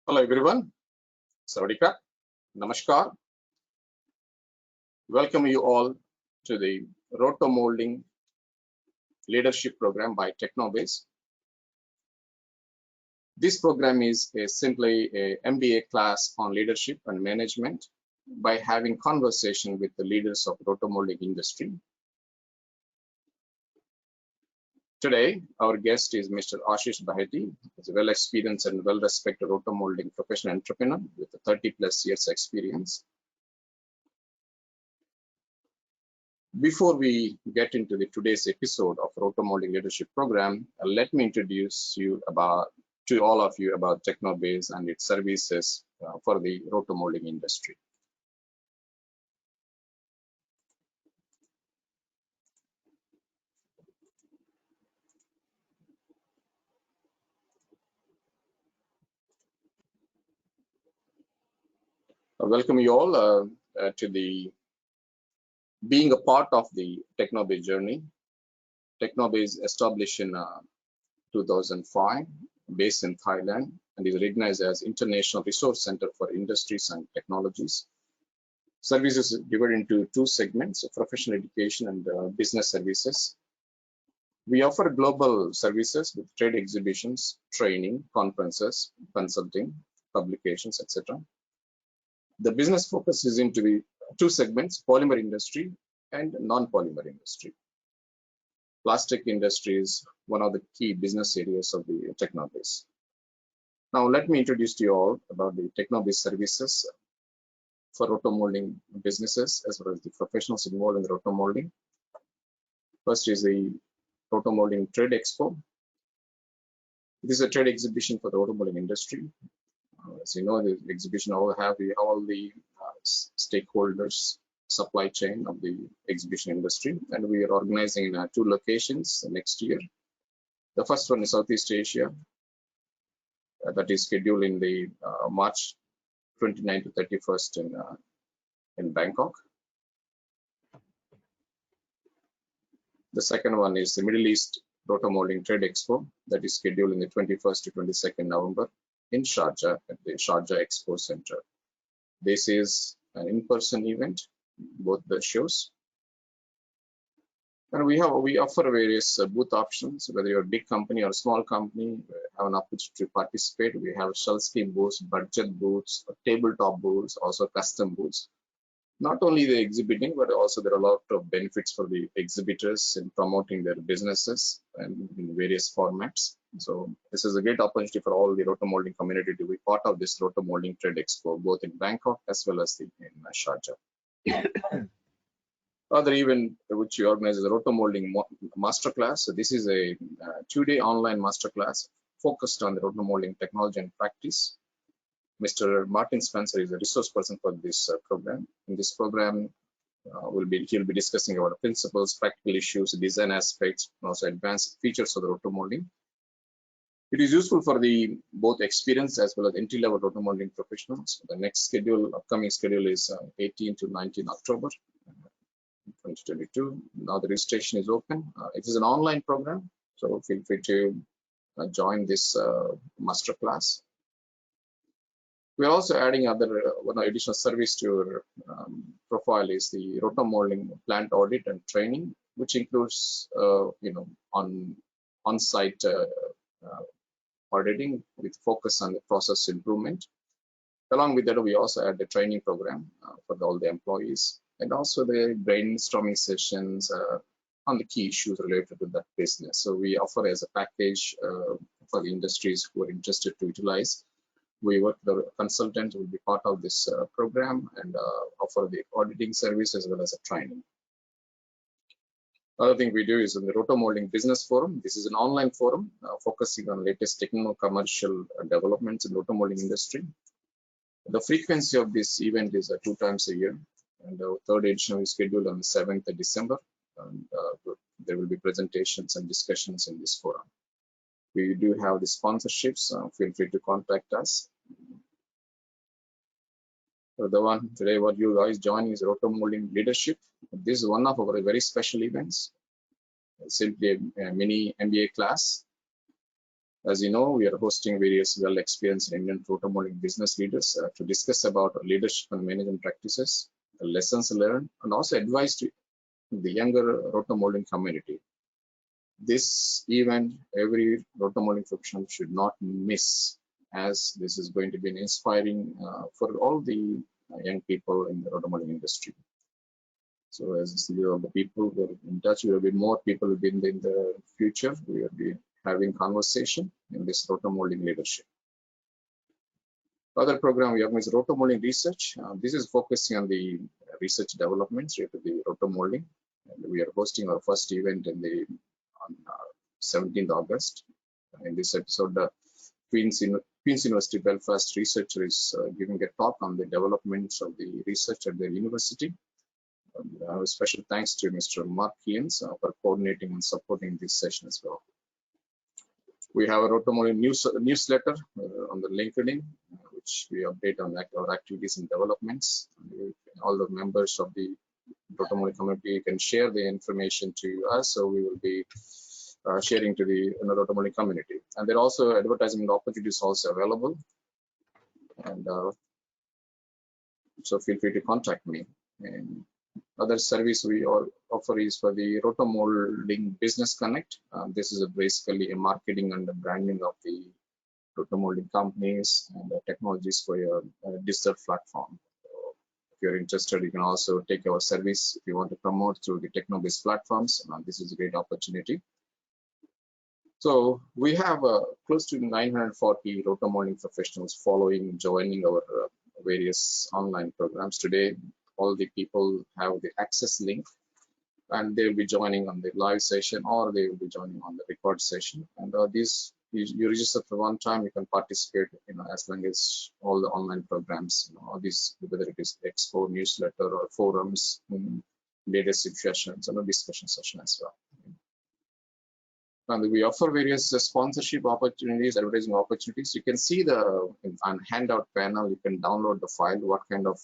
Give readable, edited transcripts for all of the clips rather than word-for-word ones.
Hello everyone, Sawadika, Namaskar. Welcome you all to the Roto-Moulding Leadership Program by Technobase. This program is simply a MBA class on leadership and management by having conversation with the leaders of roto-moulding industry. Today, our guest is Mr.Ashish Baheti. He's a well-experienced and well-respected roto-moulding professional entrepreneur with 30+ years experience. Before we get into today's episode of Roto-Moulding Leadership Program, let me introduce you to all of you about Technobase and its services for the roto-moulding industry. Welcome you all to being a part of the Technobase journey. Technobase established in 2005, based in Thailand, and is recognized as International Resource Center for Industries and Technologies. Services are divided into two segments, professional education and business services. We offer global services with trade exhibitions, training, conferences, consulting, publications, etc. The business focus is into the two segments, polymer industry and non-polymer industry. Plastic industry is one of the key business areas of the Technobase. Now let me introduce to you all about the Technobase services for roto-moulding businesses as well as the professionals involved in the roto-moulding. First is the Roto-Moulding Trade Expo. This is a trade exhibition for the roto-moulding industry. As you know, the exhibition all the stakeholders, supply chain of the exhibition industry, and we are organizing in two locations next year. The first one is Southeast Asia, that is scheduled in the March 29 to 31st in Bangkok. The second one is the Middle East Roto-Moulding Trade Expo, that is scheduled in the 21st to 22nd November in Sharjah at the Sharjah Expo Center. This is an in-person event, both the shows. And we offer various booth options, whether you're a big company or a small company, we have an opportunity to participate. We have shell scheme booths, budget booths, tabletop booths, also custom booths. Not only the exhibiting, but also there are a lot of benefits for the exhibitors in promoting their businesses and in various formats. So this is a great opportunity for all the roto-moulding community to be part of this Roto-Moulding Trade Expo, both in Bangkok as well as in Sharjah. Other event which we organize is a Roto-Moulding Masterclass. So this is a 2-day online masterclass focused on the roto-moulding technology and practice. Mr. Martin Spencer is a resource person for this program. In this program, he'll be discussing about principles, practical issues, design aspects, and also advanced features of the roto-moulding. It is useful for the both experienced as well as entry-level roto-moulding professionals. The next upcoming schedule is 18 to 19 October 2022. Now the registration is open. It is an online program, so feel free to join this masterclass. We are also adding one additional service to your profile is the roto-moulding plant audit and training, which includes on-site auditing with focus on the process improvement. Along with that, we also add the training program for all the employees, and also the brainstorming sessions on the key issues related to that business. So we offer as a package for the industries who are interested to utilize. We work the consultant will be part of this program and offer the auditing service as well as a training. Other thing we do is in the Roto-Moulding Business Forum. This is an online forum focusing on latest techno-commercial developments in roto-moulding industry. The frequency of this event is 2 times a year, and the third edition is scheduled on the 7th of December. And there will be presentations and discussions in this forum. We do have the sponsorships. Feel free to contact us. So the one today, what you guys join is Roto-Moulding Leadership. This is one of our very special events. Simply a mini MBA class. As you know, we are hosting various well-experienced Indian roto-molding business leaders to discuss about leadership and management practices, lessons learned, and also advice to the younger roto-molding community. This event, every roto-molding professional should not miss, as this is going to be an inspiring for all the young people in the roto-molding industry. So as you know, the people who are in touch, there will be more people will be in the future. We will be having conversation in this roto-molding leadership. Other program we have is roto-molding research. This is focusing on the research developments related to the roto-molding. We are hosting our first event on 17th August. In this episode, Queen's University Belfast researcher is giving a talk on the developments of the research at their university. A special thanks to Mr. Mark Keynes for coordinating and supporting this session as well. We have a Roto-Molding newsletter on the LinkedIn, which we update on our activities and developments. All the members of the Roto-Molding community can share the information to us, so we will be sharing to the Roto-Molding community. And there are also advertising opportunities also available, and so feel free to contact me. And other service we offer is for the Roto-Molding Business Connect. This is basically a marketing and the branding of the Roto-Molding companies and the technologies for your digital platform. So if you're interested, you can also take our service if you want to promote through the Technobase platforms. This is a great opportunity. So we have close to 940 Roto-Molding professionals joining our various online programs today. All the people have the access link, and they'll be joining on the live session, or they will be joining on the record session. And you register for one time, you can participate, as long as all the online programs, all these, whether it is expo, newsletter, or forums, leadership sessions, and a discussion session as well. And we offer various sponsorship opportunities, advertising opportunities. You can see on handout panel, you can download the file, what kind of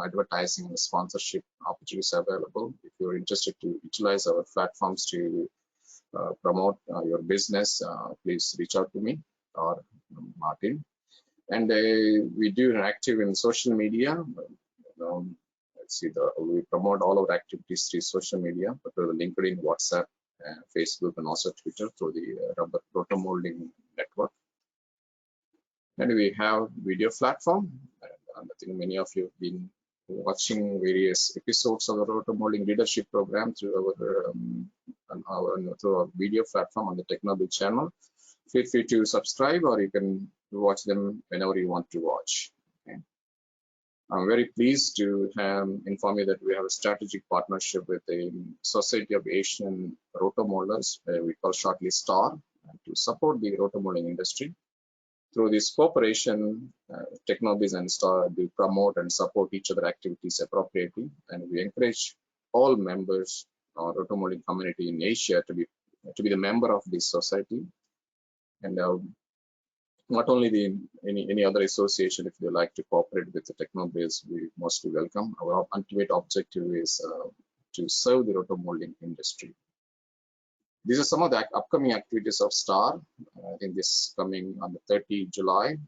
advertising and sponsorship opportunities are available. If you're interested to utilize our platforms to promote your business, please reach out to me or Martin. And we do an active in social media. Let's see, we promote all our activities through social media, but through the LinkedIn, WhatsApp, Facebook, and also Twitter through the Roto-Molding network. And we have video platform. And I think many of you have been watching various episodes of the Roto-Molding leadership program through our video platform on the Technobase channel. Feel free to subscribe, or you can watch them whenever you want to watch. Okay. I'm very pleased to inform you that we have a strategic partnership with the Society of Asian Roto-Molders, we call shortly STAR, to support the roto-molding industry. Through this cooperation, Technobase and STAR do promote and support each other activities appropriately, and we encourage all members of roto-molding community in Asia to be the member of this society. And not only any other association, if you like to cooperate with the Technobase, we mostly welcome. Our ultimate objective is to serve the roto-molding industry. These are some of the upcoming activities of STAR. I think this coming on the 30th July,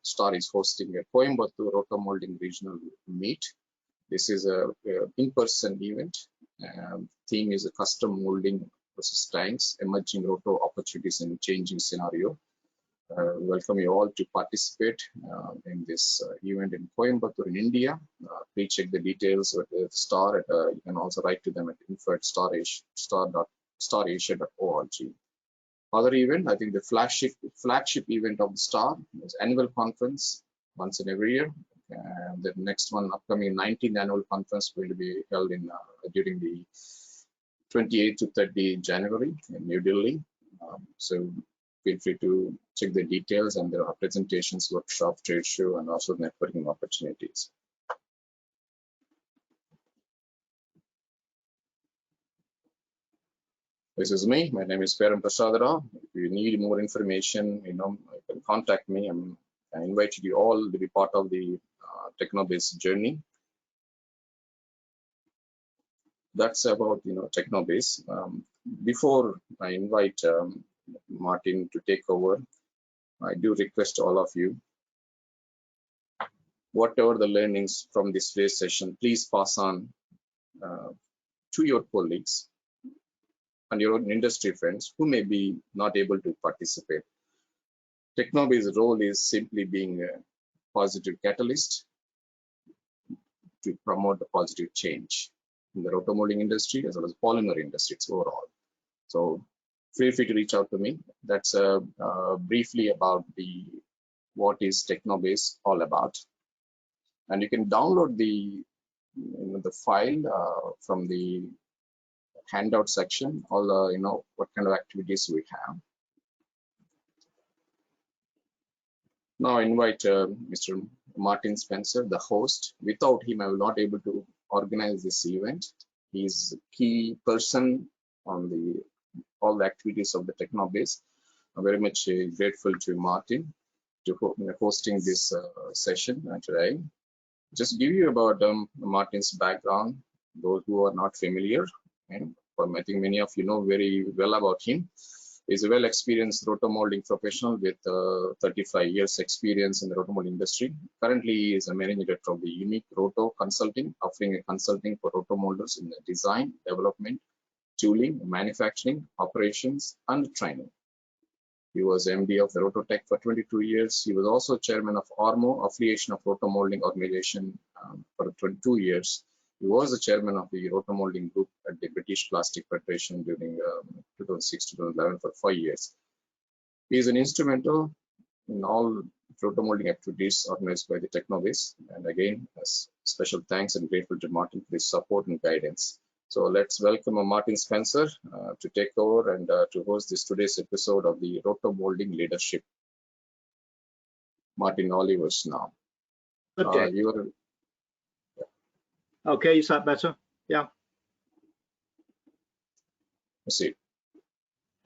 STAR is hosting a Coimbatore Roto-Molding Regional Meet. This is a in-person event. Theme is a custom molding versus tanks, emerging roto opportunities in changing scenario. Welcome you all to participate in this event in Coimbatore in India. Please check the details with the STAR. You can also write to them at info@starasia.org. Other event, I think the flagship event of the STAR is annual conference once in every year. The next one, upcoming 19th annual conference, will be held during the 28th to 30th January in New Delhi. So feel free to check the details, and there are presentations, workshop, trade show, and also networking opportunities. This is me. My name is Peram Prasadara. If you need more information, you can contact me. I invite you all to be part of the Technobase journey. That's about Technobase. Before I invite Martin to take over, I do request all of you, whatever the learnings from this today's session, please pass on to your colleagues and your own industry friends who may be not able to participate. Technobase's role is simply being a positive catalyst to promote the positive change in the roto-moulding industry as well as polymer industries overall. So feel free to reach out to me. That's briefly about what is Technobase all about. And you can download the file from the handout section, all the what kind of activities we have. Now I invite Mr. Martin Spencer, the host. Without him, I will not able to organize this event. He's a key person on all the activities of the Technobase. I'm very much grateful to Martin to hosting this session today. Just give you about Martin's background, those who are not familiar, and I think many of you know very well about him. He's a well-experienced roto-moulding professional with 35 years experience in the roto-moulding industry. Currently, he is a managing director of the Unique Roto Consulting, offering a consulting for roto-moulders in the design, development, tooling, manufacturing, operations, and training. He was MD of the Rototech for 22 years. He was also chairman of ORMO, Affiliation of Roto-Moulding Organization, for 22 years. He was the chairman of the Roto-Moulding Group at the British Plastic Federation during 2006-2011 for 5 years. He is an instrumental in all roto-moulding activities organized by the Technobase. And again, special thanks and grateful to Martin for his support and guidance. So let's welcome Martin Spencer to take over and to host today's episode of the Roto-Moulding Leadership. Martin, all yours now. Okay. Okay, is that better? Yeah. Proceed.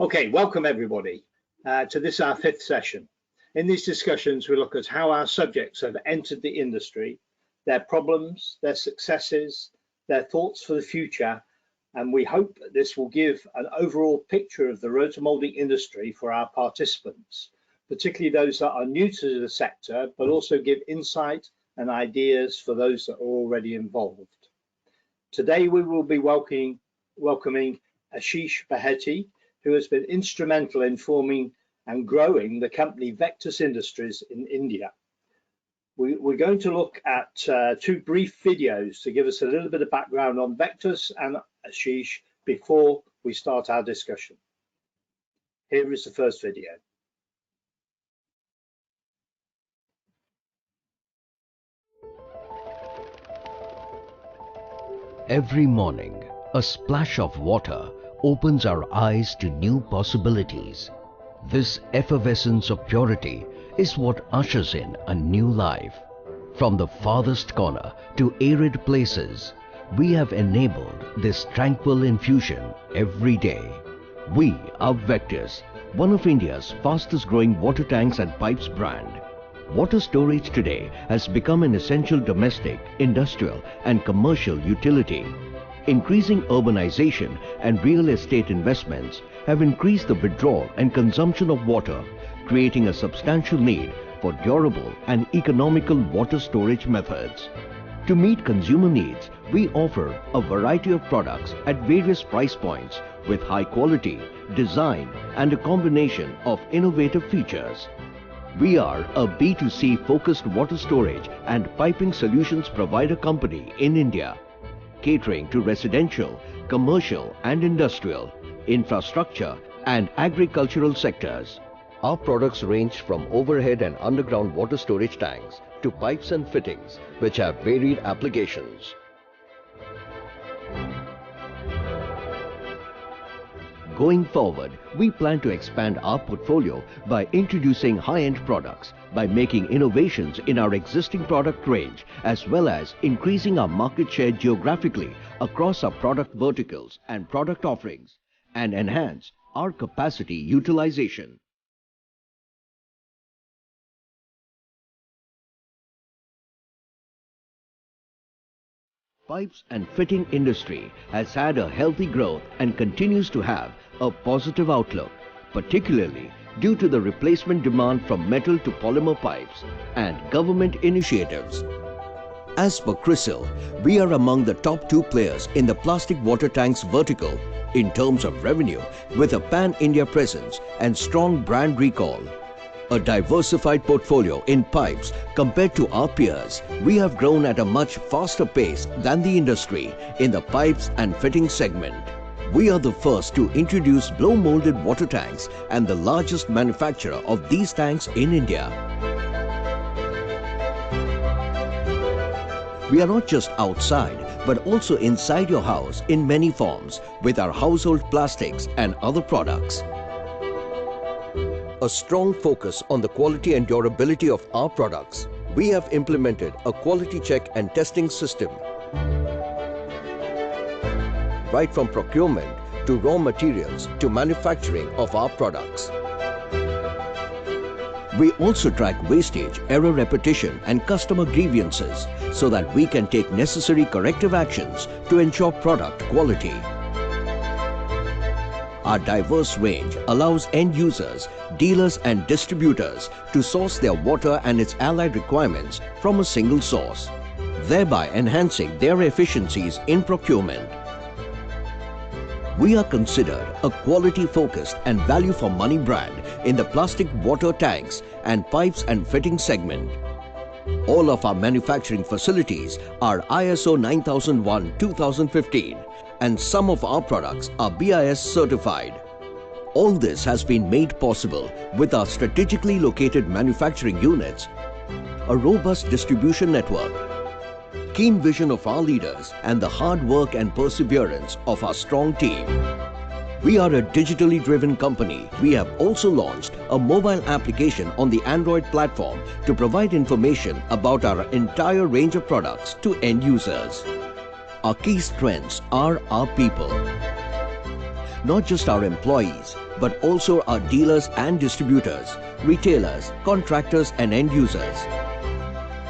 Okay, welcome everybody to this, our 5th session. In these discussions, we look at how our subjects have entered the industry, their problems, their successes, their thoughts for the future, and we hope that this will give an overall picture of the roto-moulding industry for our participants, particularly those that are new to the sector, but also give insight and ideas for those that are already involved. Today we will be welcoming Ashish Baheti, who has been instrumental in forming and growing the company Vectus Industries in India. We're going to look at 2 brief videos to give us a little bit of background on Vectus and Ashish before we start our discussion. Here is the first video. Every morning, a splash of water opens our eyes to new possibilities. This effervescence of purity is what ushers in a new life. From the farthest corner to arid places, we have enabled this tranquil infusion every day. We are Vectus, one of India's fastest growing water tanks and pipes brand. Water storage today has become an essential domestic, industrial and commercial utility. Increasing urbanization and real estate investments have increased the withdrawal and consumption of water, creating a substantial need for durable and economical water storage methods. To meet consumer needs, we offer a variety of products at various price points with high quality, design and a combination of innovative features. We are a B2C focused water storage and piping solutions provider company in India, catering to residential, commercial and industrial, infrastructure and agricultural sectors. Our products range from overhead and underground water storage tanks to pipes and fittings which have varied applications. Going forward, we plan to expand our portfolio by introducing high-end products, by making innovations in our existing product range, as well as increasing our market share geographically across our product verticals and product offerings, and enhance our capacity utilization. Pipes and fitting industry has had a healthy growth and continues to have a positive outlook, particularly due to the replacement demand from metal to polymer pipes and government initiatives. As per CRISIL, we are among the top 2 players in the plastic water tanks vertical in terms of revenue, with a pan-India presence and strong brand recall. A diversified portfolio in pipes compared to our peers, we have grown at a much faster pace than the industry in the pipes and fittings segment. We are the first to introduce blow-molded water tanks and the largest manufacturer of these tanks in India. We are not just outside, but also inside your house in many forms with our household plastics and other products. A strong focus on the quality and durability of our products. We have implemented a quality check and testing system. Right from procurement to raw materials to manufacturing of our products. We also track wastage, error repetition and customer grievances so that we can take necessary corrective actions to ensure product quality. Our diverse range allows end users, dealers and distributors to source their water and its allied requirements from a single source, thereby enhancing their efficiencies in procurement. We are considered a quality-focused and value-for-money brand in the plastic water tanks and pipes and fittings segment. All of our manufacturing facilities are ISO 9001-2015 and some of our products are BIS certified. All this has been made possible with our strategically located manufacturing units, a robust distribution network, keen vision of our leaders and the hard work and perseverance of our strong team. We are a digitally driven company. We have also launched a mobile application on the Android platform to provide information about our entire range of products to end users. Our key strengths are our people. Not just our employees, but also our dealers and distributors, retailers, contractors and end users.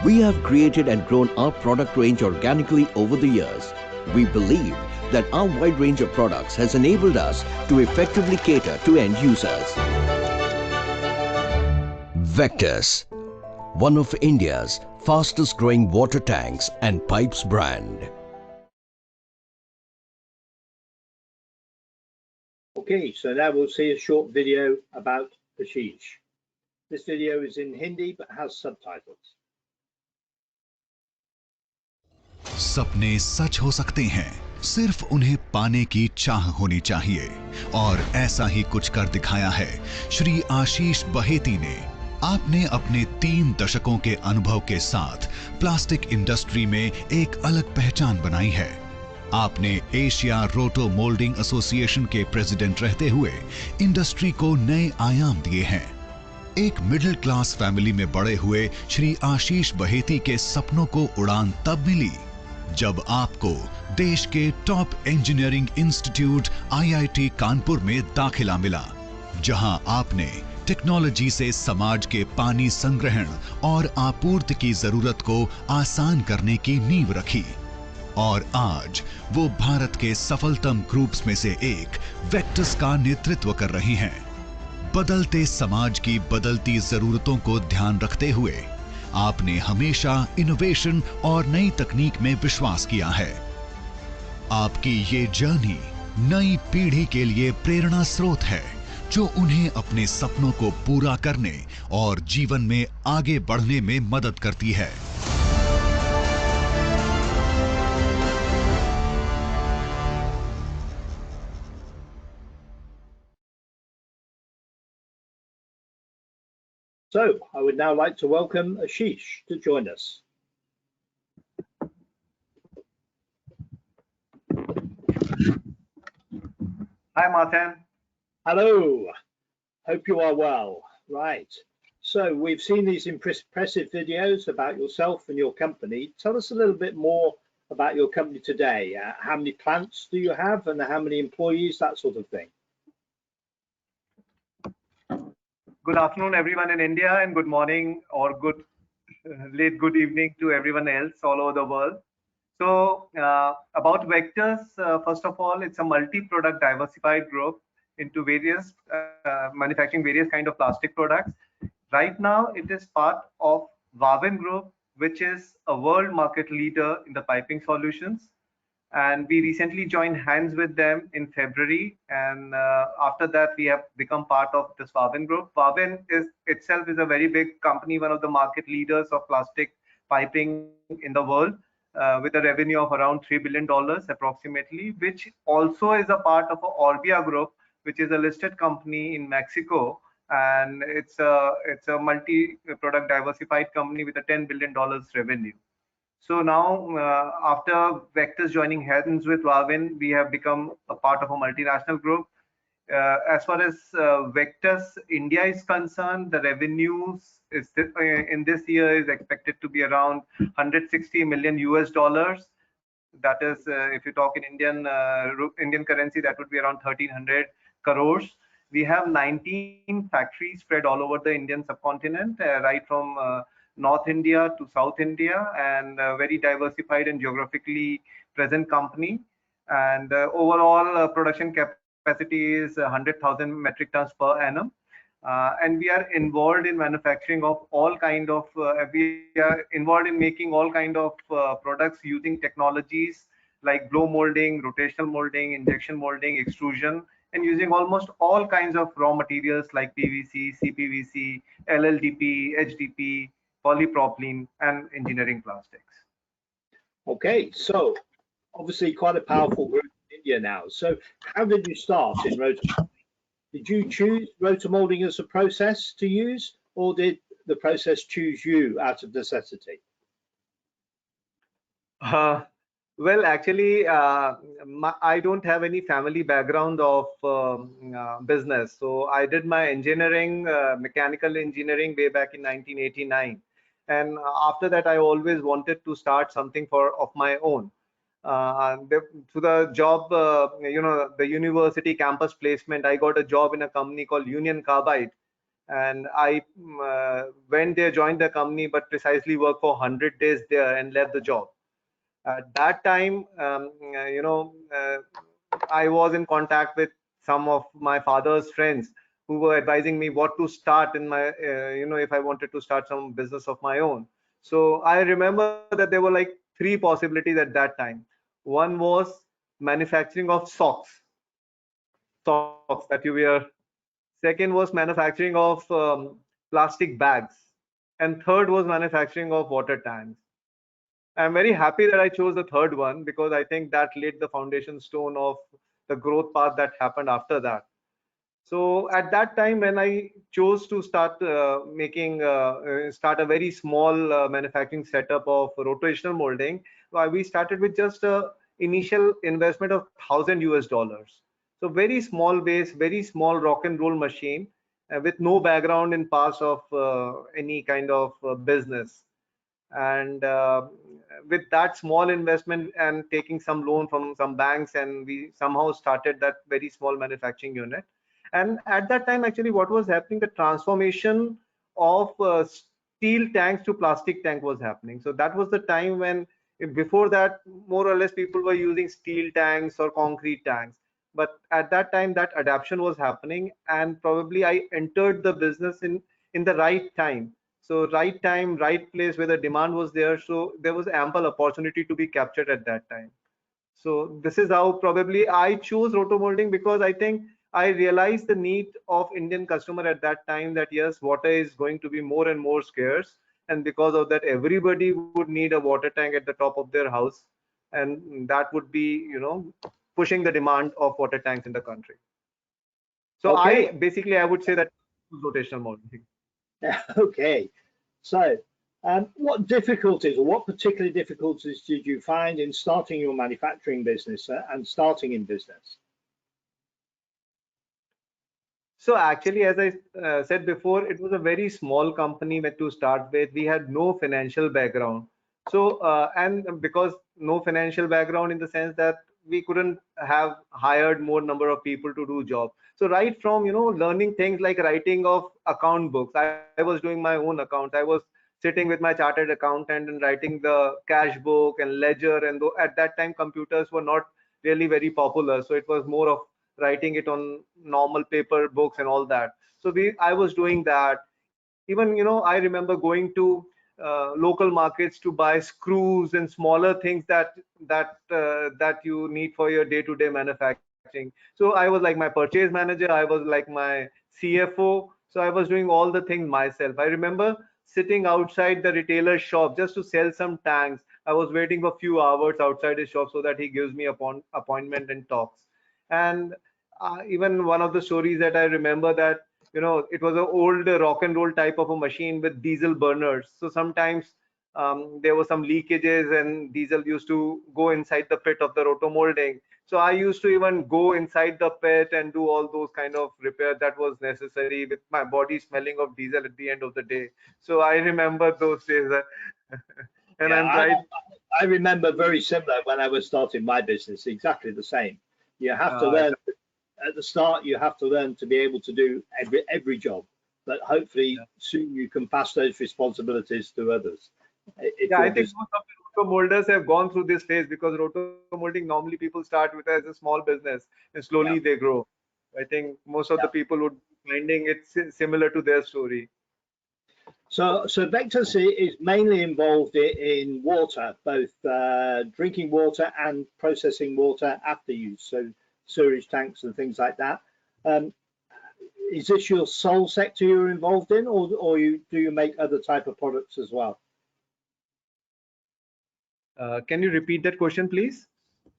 We have created and grown our product range organically over the years. We believe that our wide range of products has enabled us to effectively cater to end users. Vectus, one of India's fastest growing water tanks and pipes brand. Okay, so now we'll see a short video about Ashish. This video is in Hindi but has subtitles. सपने सच हो सकते हैं, सिर्फ उन्हें पाने की चाह होनी चाहिए, और ऐसा ही कुछ कर दिखाया है श्री आशीष बहेती ने। आपने अपने 3 दशकों के अनुभव के साथ प्लास्टिक इंडस्ट्री में एक अलग पहचान बनाई है। आपने एशिया रोटो मोल्डिंग एसोसिएशन के प्रेसिडेंट रहते हुए इंडस्ट्री को नए आयाम दिए हैं। एक मिडिल क्लास फैमिली में बड़े हुए श्री आशीष बहेती के सपनों को उड़ान तब मिली जब आपको देश के top engineering institute IIT Kanpur में दाखिला मिला, जहां आपने टेक्नोलॉजी से समाज के पानी संग्रहण और आपूर्ति की जरूरत को आसान करने की नींव रखी। और आज वो भारत के सफलतम ग्रुप्स में से एक वेक्टस का नेतृत्व कर रही हैं। बदलते समाज की बदलती जरूरतों को ध्यान रखते हुए आपने हमेशा इनोवेशन और नई तकनीक में विश्वास किया है। आपकी ये जर्नी नई पीढ़ी के लिए प्रेरणा स्रोत है, जो उन्हें अपने सपनों को पूरा करने और जीवन में आगे बढ़ने में मदद करती है। So I would now like to welcome Ashish to join us. Hi, Martin. Hello. Hope you are well. Right. So we've seen these impressive videos about yourself and your company. Tell us a little bit more about your company today. How many plants do you have and how many employees, that sort of thing? Good afternoon, everyone in India, and good morning or good evening to everyone else all over the world. So about Vectus, first of all, it's a multi-product diversified group into various manufacturing various kind of plastic products. Right now, it is part of Waven Group, which is a world market leader in the piping solutions. And we recently joined hands with them in February. And after that, we have become part of this Waven Group. Waven is itself is a very big company, one of the market leaders of plastic piping in the world, with a revenue of around $3 billion approximately, which also is a part of Orbia Group, which is a listed company in Mexico, and it's a multi-product diversified company with a $10 billion revenue. So now, after Vectus joining hands with Waven, we have become a part of a multinational group. As far as Vectus India is concerned, the revenues is in this year is expected to be around 160 million US dollars. That is, if you talk in Indian currency, that would be around 1,300 crores. We have 19 factories spread all over the Indian subcontinent, right from North India to South India, and very diversified and geographically present company. And overall production capacity is 100,000 metric tons per annum. And we are involved in manufacturing of all kind of, we are involved in making all kind of products using technologies like blow molding, rotational molding, injection molding, extrusion, and using almost all kinds of raw materials like PVC, CPVC, LLDP, HDP, polypropylene, and engineering plastics. Okay, so obviously quite a powerful group in India now. So how did you start in Roto-Moulding? Did you choose Roto-Moulding as a process to use, or did the process choose you out of necessity? Well, actually, I don't have any family background of business. So I did my engineering, mechanical engineering way back in 1989. And after that, I always wanted to start something of my own. To the job, the university campus placement, I got a job in a company called Union Carbide. And I went there, joined the company, but precisely worked for 100 days there and left the job. At that time, I was in contact with some of my father's friends who were advising me what to start in my, if I wanted to start some business of my own. So I remember that there were like three possibilities at that time. One was manufacturing of socks that you wear. Second was manufacturing of plastic bags. And third was manufacturing of water tanks. I'm very happy that I chose the third one, because I think that laid the foundation stone of the growth path that happened after that. So at that time, when I chose to start start a very small manufacturing setup of rotational molding, we started with just a initial investment of 1,000 US dollars. So very small base, very small rock and roll machine with no background in parts of any kind of business. And with that small investment and taking some loan from some banks, and we somehow started that very small manufacturing unit. And at that time, actually, what was happening, the transformation of steel tanks to plastic tank was happening. So that was the time when, before that, more or less people were using steel tanks or concrete tanks. But at that time, that adaptation was happening, and probably I entered the business in the right time. So right time, right place, where the demand was there. So there was ample opportunity to be captured at that time. So this is how probably I chose roto-molding, because I think I realized the need of Indian customer at that time, that yes, water is going to be more and more scarce. And because of that, everybody would need a water tank at the top of their house. And that would be, pushing the demand of water tanks in the country. So okay. I would say that rotational molding. Okay, so what difficulties, or what particular difficulties did you find in starting your manufacturing business and starting in business? So actually, as I said before, it was a very small company to start with. We had no financial background. So, and because no financial background in the sense that we couldn't have hired more number of people to do job. So right from, learning things like writing of account books, I was doing my own accounts. I was sitting with my chartered accountant and writing the cash book and ledger. And at that time, computers were not really very popular. So it was more of writing it on normal paper books and all that. So I was doing that. Even, I remember going to local markets to buy screws and smaller things that you need for your day-to-day manufacturing. So I was like my purchase manager, I was like my CFO. So I was doing all the things myself. I remember sitting outside the retailer's shop just to sell some tanks. I was waiting for a few hours outside his shop so that he gives me upon appointment and talks. And even one of the stories that I remember, that it was an old rock and roll type of a machine with diesel burners. So sometimes there were some leakages and diesel used to go inside the pit of the roto-molding. So I used to even go inside the pit and do all those kind of repair that was necessary, with my body smelling of diesel at the end of the day. So I remember those days. And Yeah, I'm right. I remember very similar when I was starting my business, exactly the same. You have to Uh, learn at the start, you have to learn to be able to do every job, but hopefully soon you can pass those responsibilities to others. If Yeah, I you're think just, most of the roto molders have gone through this phase, because roto molding normally people start with as a small business and slowly yeah, they grow. I think most of the yeah. people would be finding it similar to their story. So Vectus is mainly involved in water, both drinking water and processing water after use, so sewage tanks and things like that. Um, is this your sole sector you're involved in, or do you make other type of products as well? Can you repeat that question, please?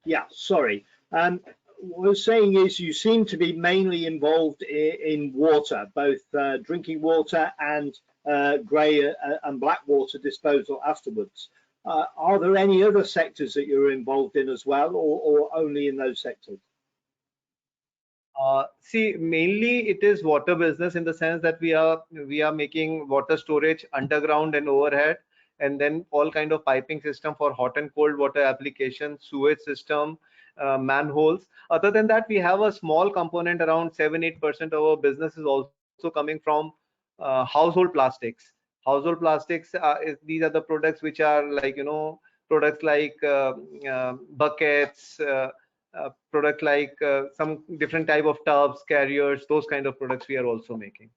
Yeah, sorry. What I was saying is you seem to be mainly involved in water, both drinking water and grey and black water disposal afterwards. Are there any other sectors that you're involved in as well, or only in those sectors? See, mainly it is water business, in the sense that we are making water storage underground and overhead, and then all kind of piping system for hot and cold water application, sewage system, manholes. Other than that, we have a small component, around 7-8% of our business is also coming from household plastics. Household plastics, these are the products which are like, products like buckets. Product like some different type of tubs, carriers, those kind of products we are also making.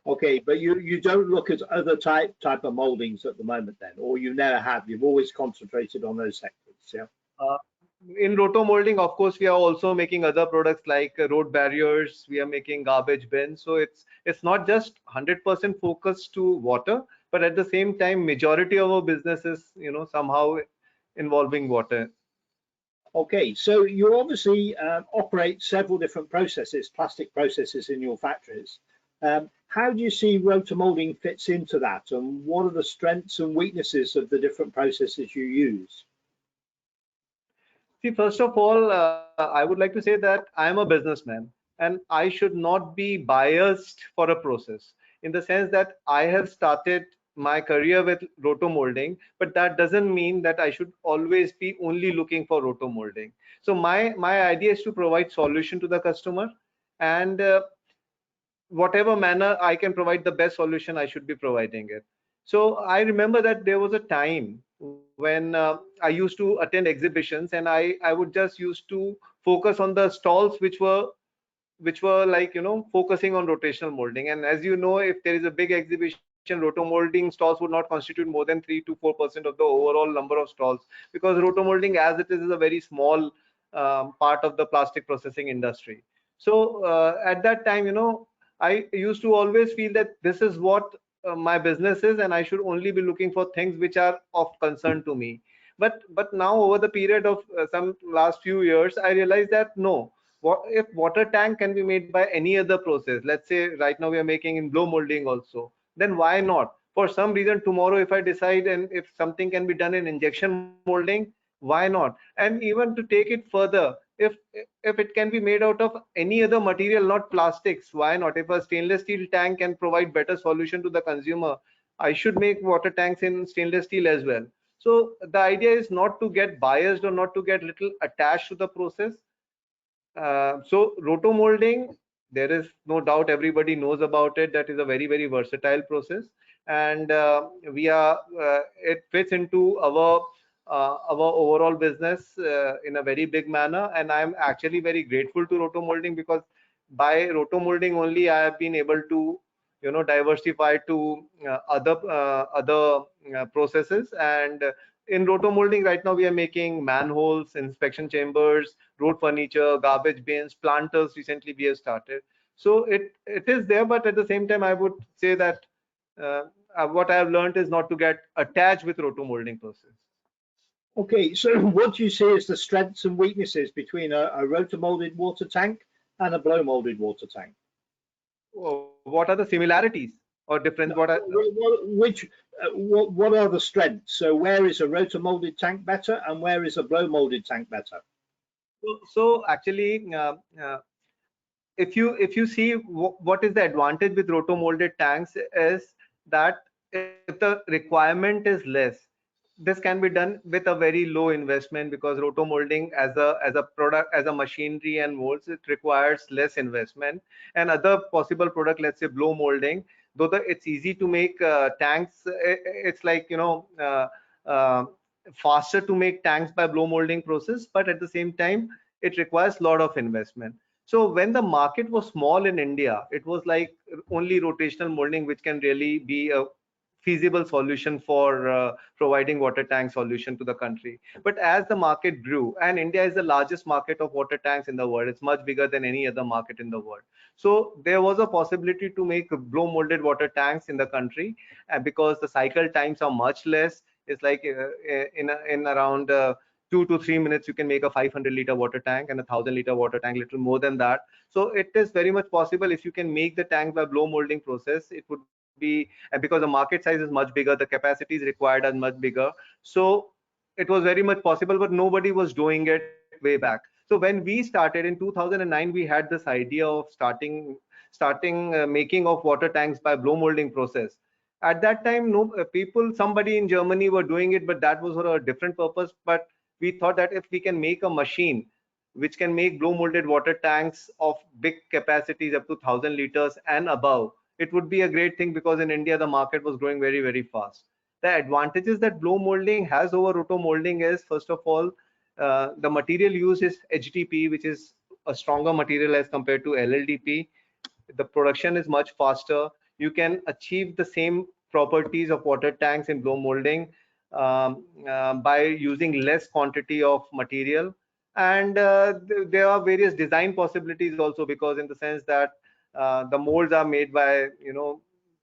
Okay, but you don't look at other type of moldings at the moment then, or you never have. You've always concentrated on those sectors, yeah? Uh, in roto molding, of course, we are also making other products like road barriers. We are making garbage bins. So it's not just 100% focused to water, but at the same time, majority of our business is, somehow involving water. Okay, so you obviously operate several different processes, plastic processes in your factories. How do you see roto-moulding fits into that, and what are the strengths and weaknesses of the different processes you use? See, first of all, I would like to say that I am a businessman and I should not be biased for a process, in the sense that I have started my career with roto molding, but that doesn't mean that I should always be only looking for roto molding. So my idea is to provide solution to the customer, and whatever manner I can provide the best solution, I should be providing it. So I remember that there was a time when I used to attend exhibitions, and I would just used to focus on the stalls which were like, focusing on rotational molding. And as you know, if there is a big exhibition, roto molding stalls would not constitute more than 3 to 4% of the overall number of stalls, because roto molding as it is a very small part of the plastic processing industry. So at that time, I used to always feel that this is what my business is, and I should only be looking for things which are of concern to me. But now, over the period of some last few years, I realized that no, if water tank can be made by any other process, let's say right now we are making in blow molding also, then why not? For some reason tomorrow, if I decide and if something can be done in injection molding, why not? And even to take it further, if it can be made out of any other material, not plastics, why not? If a stainless steel tank can provide better solution to the consumer, I should make water tanks in stainless steel as well. So the idea is not to get biased or not to get little attached to the process. So roto molding, there is no doubt everybody knows about it. That is a very, very versatile process, and it fits into our our overall business in a very big manner. And I'm actually very grateful to Roto-Moulding, because by Roto-Moulding only I have been able to, diversify to other processes. And in Roto-Moulding right now we are making manholes, inspection chambers, road furniture, garbage bins, planters. Recently we have started. So it is there, but at the same time I would say that what I have learned is not to get attached with Roto-Moulding process. Okay, so what do you see as the strengths and weaknesses between a rotor-molded water tank and a blow-molded water tank? What are the similarities or difference? What are the strengths? So where is a rotor-molded tank better, and where is a blow-molded tank better? So actually, if you see what is the advantage with roto-molded tanks is that if the requirement is less, this can be done with a very low investment, because roto-molding as a product, as a machinery and molds, it requires less investment. And other possible product, let's say blow molding, though it's easy to make tanks, it's like uh, faster to make tanks by blow molding process, but at the same time it requires a lot of investment. So when the market was small in India, it was like only rotational molding which can really be a feasible solution for providing water tank solution to the country. But as the market grew, and India is the largest market of water tanks in the world, it's much bigger than any other market in the world. So there was a possibility to make blow molded water tanks in the country, and because the cycle times are much less, it's like in around 2 to 3 minutes you can make a 500-liter water tank, and a 1,000-liter water tank, little more than that. So it is very much possible if you can make the tank by blow molding process. It would be, and because the market size is much bigger, the capacities required are much bigger. So it was very much possible, but nobody was doing it way back. So when we started in 2009, we had this idea of starting making of water tanks by blow molding process. At that time, no somebody in Germany were doing it, but that was for a different purpose. But we thought that if we can make a machine which can make blow molded water tanks of big capacities up to 1,000 liters and above, it would be a great thing, because in India the market was growing very, very fast. The advantages that blow molding has over roto molding is, first of all, the material used is HDP, which is a stronger material as compared to LLDP. The production is much faster. You can achieve the same properties of water tanks in blow molding by using less quantity of material. And there are various design possibilities also, because in the sense that the molds are made by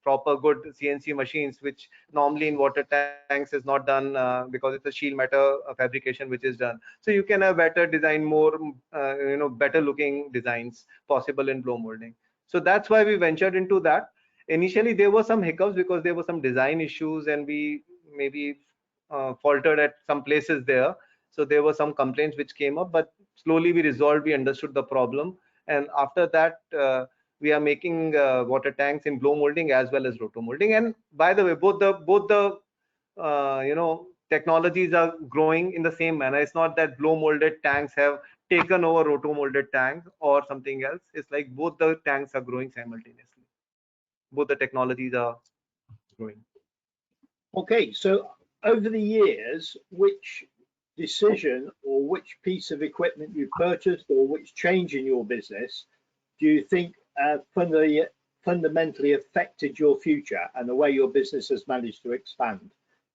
proper good CNC machines, which normally in water tanks is not done because it's a sheet metal fabrication which is done. So you can have better design, more better looking designs possible in blow molding. So that's why we ventured into that. Initially there were some hiccups because there were some design issues, and we maybe faltered at some places there. So there were some complaints which came up, but slowly we resolved, we understood the problem. And after that, we are making water tanks in blow molding as well as roto molding. And by the way, both the technologies are growing in the same manner. It's not that blow molded tanks have taken over roto molded tanks or something else. It's like both the tanks are growing simultaneously. Both the technologies are growing. Okay, so over the years, which decision or which piece of equipment you purchased or which change in your business do you think fundamentally affected your future and the way your business has managed to expand?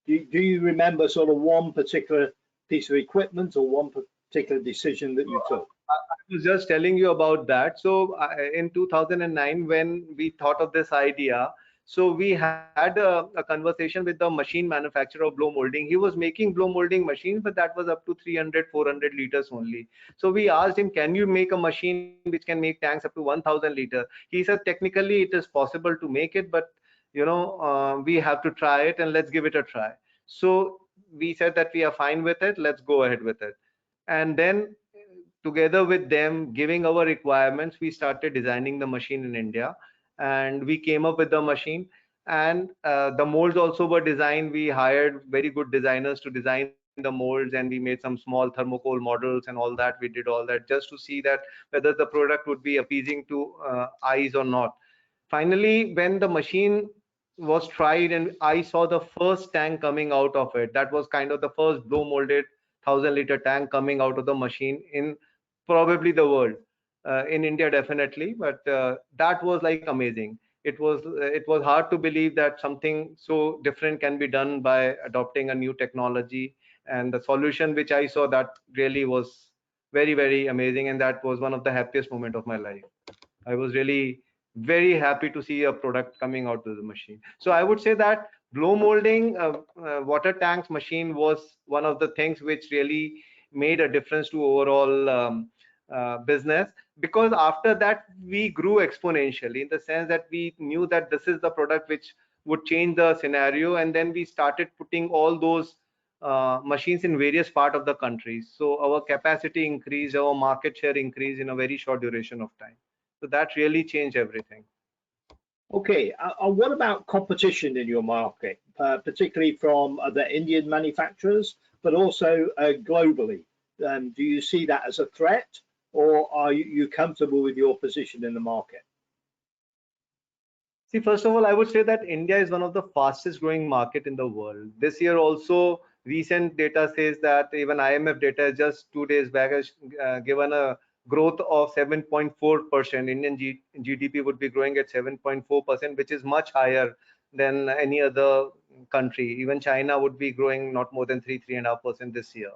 Do you remember sort of one particular piece of equipment or one particular decision that you took? I was just telling you about that. So in 2009, when we thought of this idea, so we had a conversation with the machine manufacturer of blow molding. He was making blow molding machines, but that was up to 300, 400 liters only. So we asked him, can you make a machine which can make tanks up to 1,000 liters? He said, technically it is possible to make it, but we have to try it, and let's give it a try. So we said that we are fine with it, let's go ahead with it. And then together with them giving our requirements, we started designing the machine in India, and we came up with the machine. And the molds also were designed. We hired very good designers to design the molds, and we made some small thermocol models and all that. We did all that just to see that whether the product would be appeasing to eyes or not. Finally, when the machine was tried, and I saw the first tank coming out of it. That was kind of the first blow molded 1,000-liter tank coming out of the machine in probably the world. In India, definitely, but that was like amazing. It was hard to believe that something so different can be done by adopting a new technology, and the solution which I saw, that really was very, very amazing, and that was one of the happiest moment of my life. I was really very happy to see a product coming out of the machine. So I would say that blow molding water tanks machine was one of the things which really made a difference to overall business, because after that we grew exponentially, in the sense that we knew that this is the product which would change the scenario, and then we started putting all those machines in various part of the country. So our capacity increased, our market share increased in a very short duration of time. So that really changed everything. Okay, what about competition in your market, particularly from other Indian manufacturers, but also globally? Do you see that as a threat, or are you comfortable with your position in the market? See, first of all, I would say that India is one of the fastest growing market in the world. This year also, recent data says that even IMF data just 2 days back has given a growth of 7.4%. Indian GDP would be growing at 7.4%, which is much higher than any other country. Even China would be growing not more than 3.5% this year.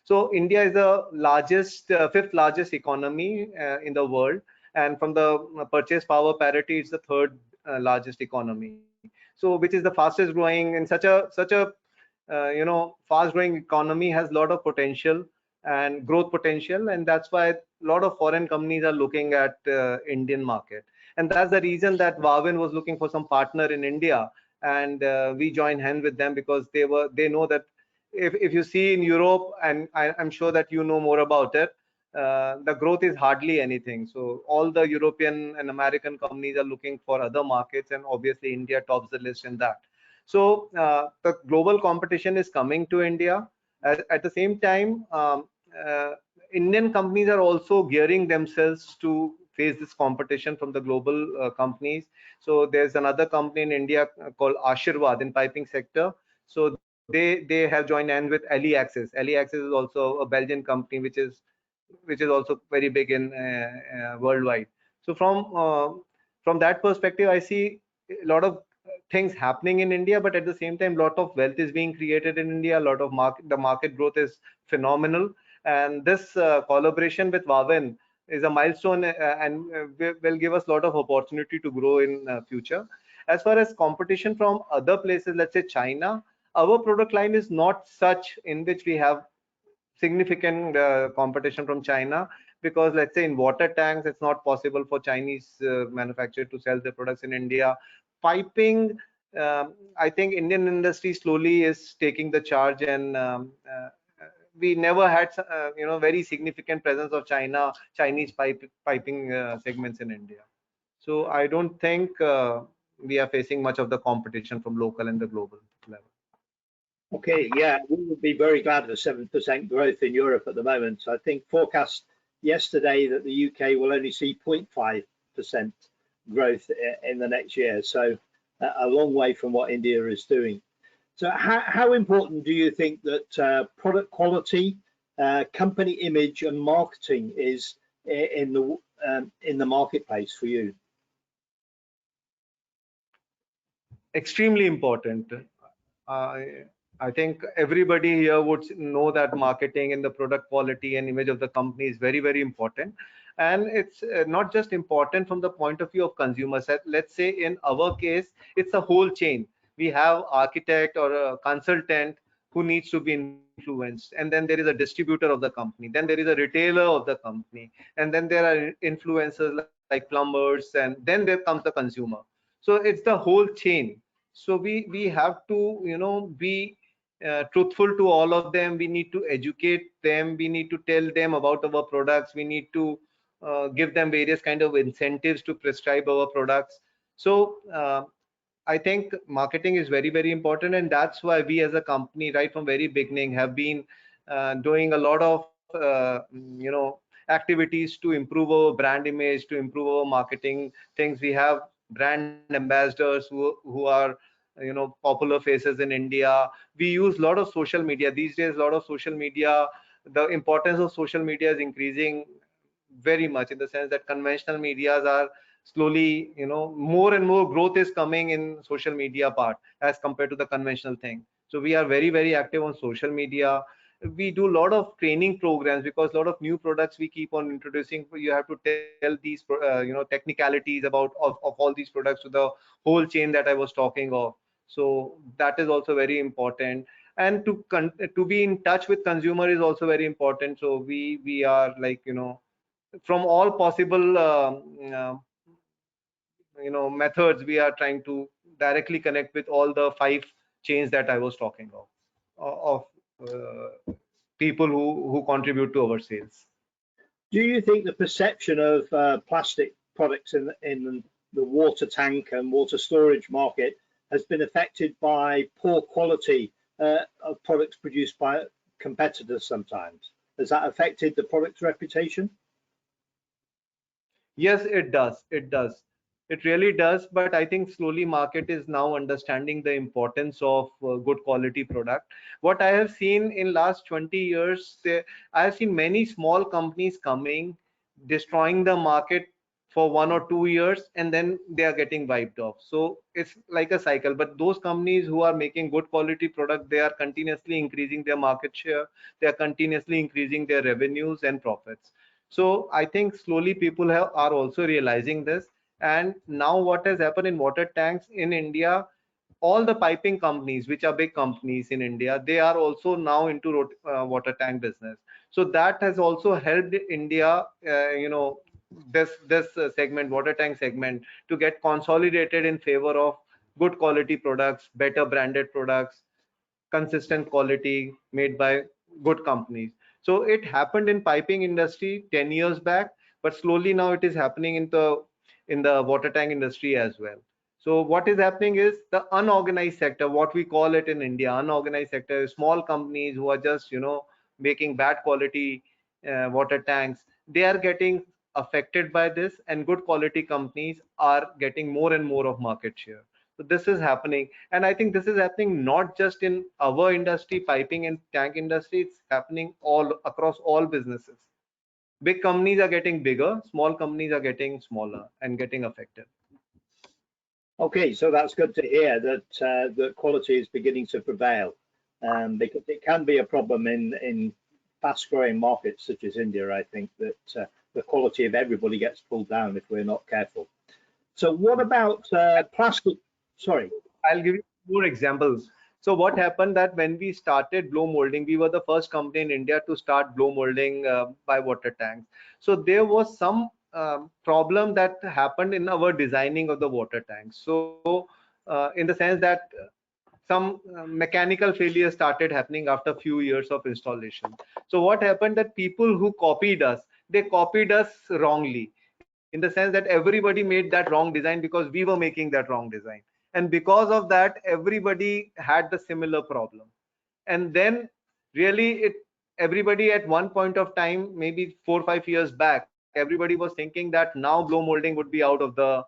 So India is the largest, fifth largest economy in the world, and from the purchase power parity, it's the third largest economy. So which is the fastest growing, in such a fast growing economy, has a lot of potential and growth potential, and that's why a lot of foreign companies are looking at Indian market. And that's the reason that Wavin was looking for some partner in India, and we joined hands with them, because they know that if you see in Europe, and I'm sure that you know more about it, the growth is hardly anything. So all the European and American companies are looking for other markets, and obviously India tops the list in that. So the global competition is coming to India. At the same time, Indian companies are also gearing themselves to face this competition from the global companies. So there's another company in India called Ashirwad in piping sector. So they have joined hands with Ali Axis. Ali Axis is also a Belgian company which is also very big in worldwide. So from that perspective, I see a lot of things happening in India, but at the same time, a lot of wealth is being created in India. A lot of the market growth is phenomenal, and this collaboration with Wavin is a milestone, and will give us a lot of opportunity to grow in future. As far as competition from other places, let's say China, our product line is not such in which we have significant competition from China, because let's say in water tanks, it's not possible for Chinese manufacturer to sell their products in India. Piping, I think Indian industry slowly is taking the charge, and we never had very significant presence of Chinese piping segments in India. So I don't think we are facing much of the competition from local and the global level. Okay, yeah, we would be very glad of the 7% growth in Europe at the moment. I think forecast yesterday that the UK will only see 0.5% growth in the next year. So a long way from what India is doing. So how important do you think that product quality, company image and marketing is in the marketplace for you? Extremely important. I think everybody here would know that marketing and the product quality and image of the company is very, very important. And it's not just important from the point of view of consumers. Let's say in our case, it's a whole chain. We have architect or a consultant who needs to be influenced, and then there is a distributor of the company, then there is a retailer of the company, and then there are influencers like plumbers, and then there comes the consumer. So it's the whole chain. So we have to be truthful to all of them. We need to educate them, we need to tell them about our products, we need to give them various kind of incentives to prescribe our products. So I think marketing is very, very important, and that's why we as a company right from very beginning have been doing a lot of activities to improve our brand image, to improve our marketing things. We have brand ambassadors who are popular faces in India. We use a lot of social media these days. A lot of social media, the importance of social media is increasing very much, in the sense that conventional medias are slowly, more and more growth is coming in social media part as compared to the conventional thing. So we are very, very active on social media. We do a lot of training programs, because a lot of new products we keep on introducing. You have to tell these technicalities of all these products to the whole chain that I was talking of. So that is also very important. And to be in touch with consumer is also very important. So we are like, from all possible methods, we are trying to directly connect with all the 5 chains that I was talking of people who contribute to our sales. Do you think the perception of plastic products in the water tank and water storage market has been affected by poor quality of products produced by competitors sometimes? Has that affected the product's reputation? Yes, it does. It does. It really does. But I think slowly market is now understanding the importance of good quality product. What I have seen in last 20 years, I have seen many small companies coming, destroying the market for 1 or 2 years, and then they are getting wiped off. So it's like a cycle. But those companies who are making good quality product, they are continuously increasing their market share. They are continuously increasing their revenues and profits. So I think slowly people are also realizing this. And now what has happened in water tanks in India, all the piping companies, which are big companies in India, they are also now into water tank business. So that has also helped India, this segment, water tank segment, to get consolidated in favor of good quality products, better branded products, consistent quality made by good companies. So it happened in piping industry 10 years back, but slowly now it is happening in the water tank industry as well. So what is happening is the unorganized sector, what we call it in India, unorganized sector is small companies who are just making bad quality water tanks. They are getting affected by this, and good quality companies are getting more and more of market share. So this is happening, and I think this is happening not just in our industry, piping and tank industry. It's happening all across all businesses. Big companies are getting bigger, small companies are getting smaller and getting affected. Okay, so that's good to hear that that quality is beginning to prevail, because it can be a problem in fast-growing markets such as India. I think that the quality of everybody gets pulled down if we're not careful. So what about plastic? Sorry. I'll give you more examples. So what happened that when we started blow molding, we were the first company in India to start blow molding by water tanks. So there was some problem that happened in our designing of the water tanks. So in the sense that some mechanical failure started happening after a few years of installation. So what happened that people who copied us, they copied us wrongly, in the sense that everybody made that wrong design because we were making that wrong design, and because of that everybody had the similar problem. And then really everybody at one point of time, maybe 4 or 5 years back, everybody was thinking that now blow molding would be out of the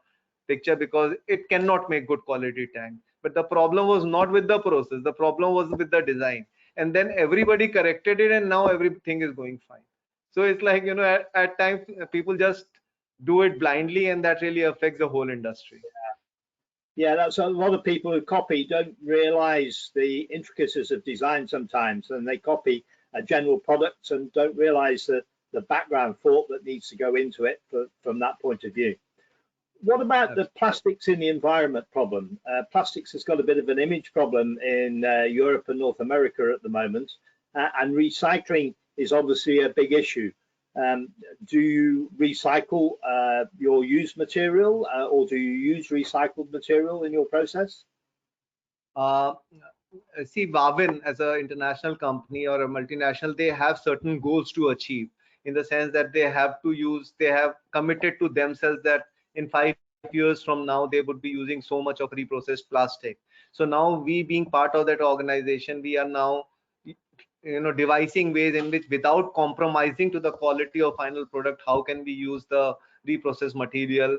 picture because it cannot make good quality tank. But the problem was not with the process, the problem was with the design. And then everybody corrected it, and now everything is going fine. So it's like, at times people just do it blindly, and that really affects the whole industry. Yeah, that's a lot of people who copy don't realize the intricacies of design sometimes, and they copy a general product and don't realize the background thought that needs to go into it from that point of view. What about the plastics in the environment problem? Plastics has got a bit of an image problem in Europe and North America at the moment, and recycling is obviously a big issue. Do you recycle your used material, or do you use recycled material in your process? Uh, See, Wavin as an international company or a multinational, they have certain goals to achieve, in the sense that they have committed to themselves that in 5 years from now they would be using so much of reprocessed plastic. So now we, being part of that organization, we are now devising ways in which, without compromising to the quality of final product, how can we use the reprocessed material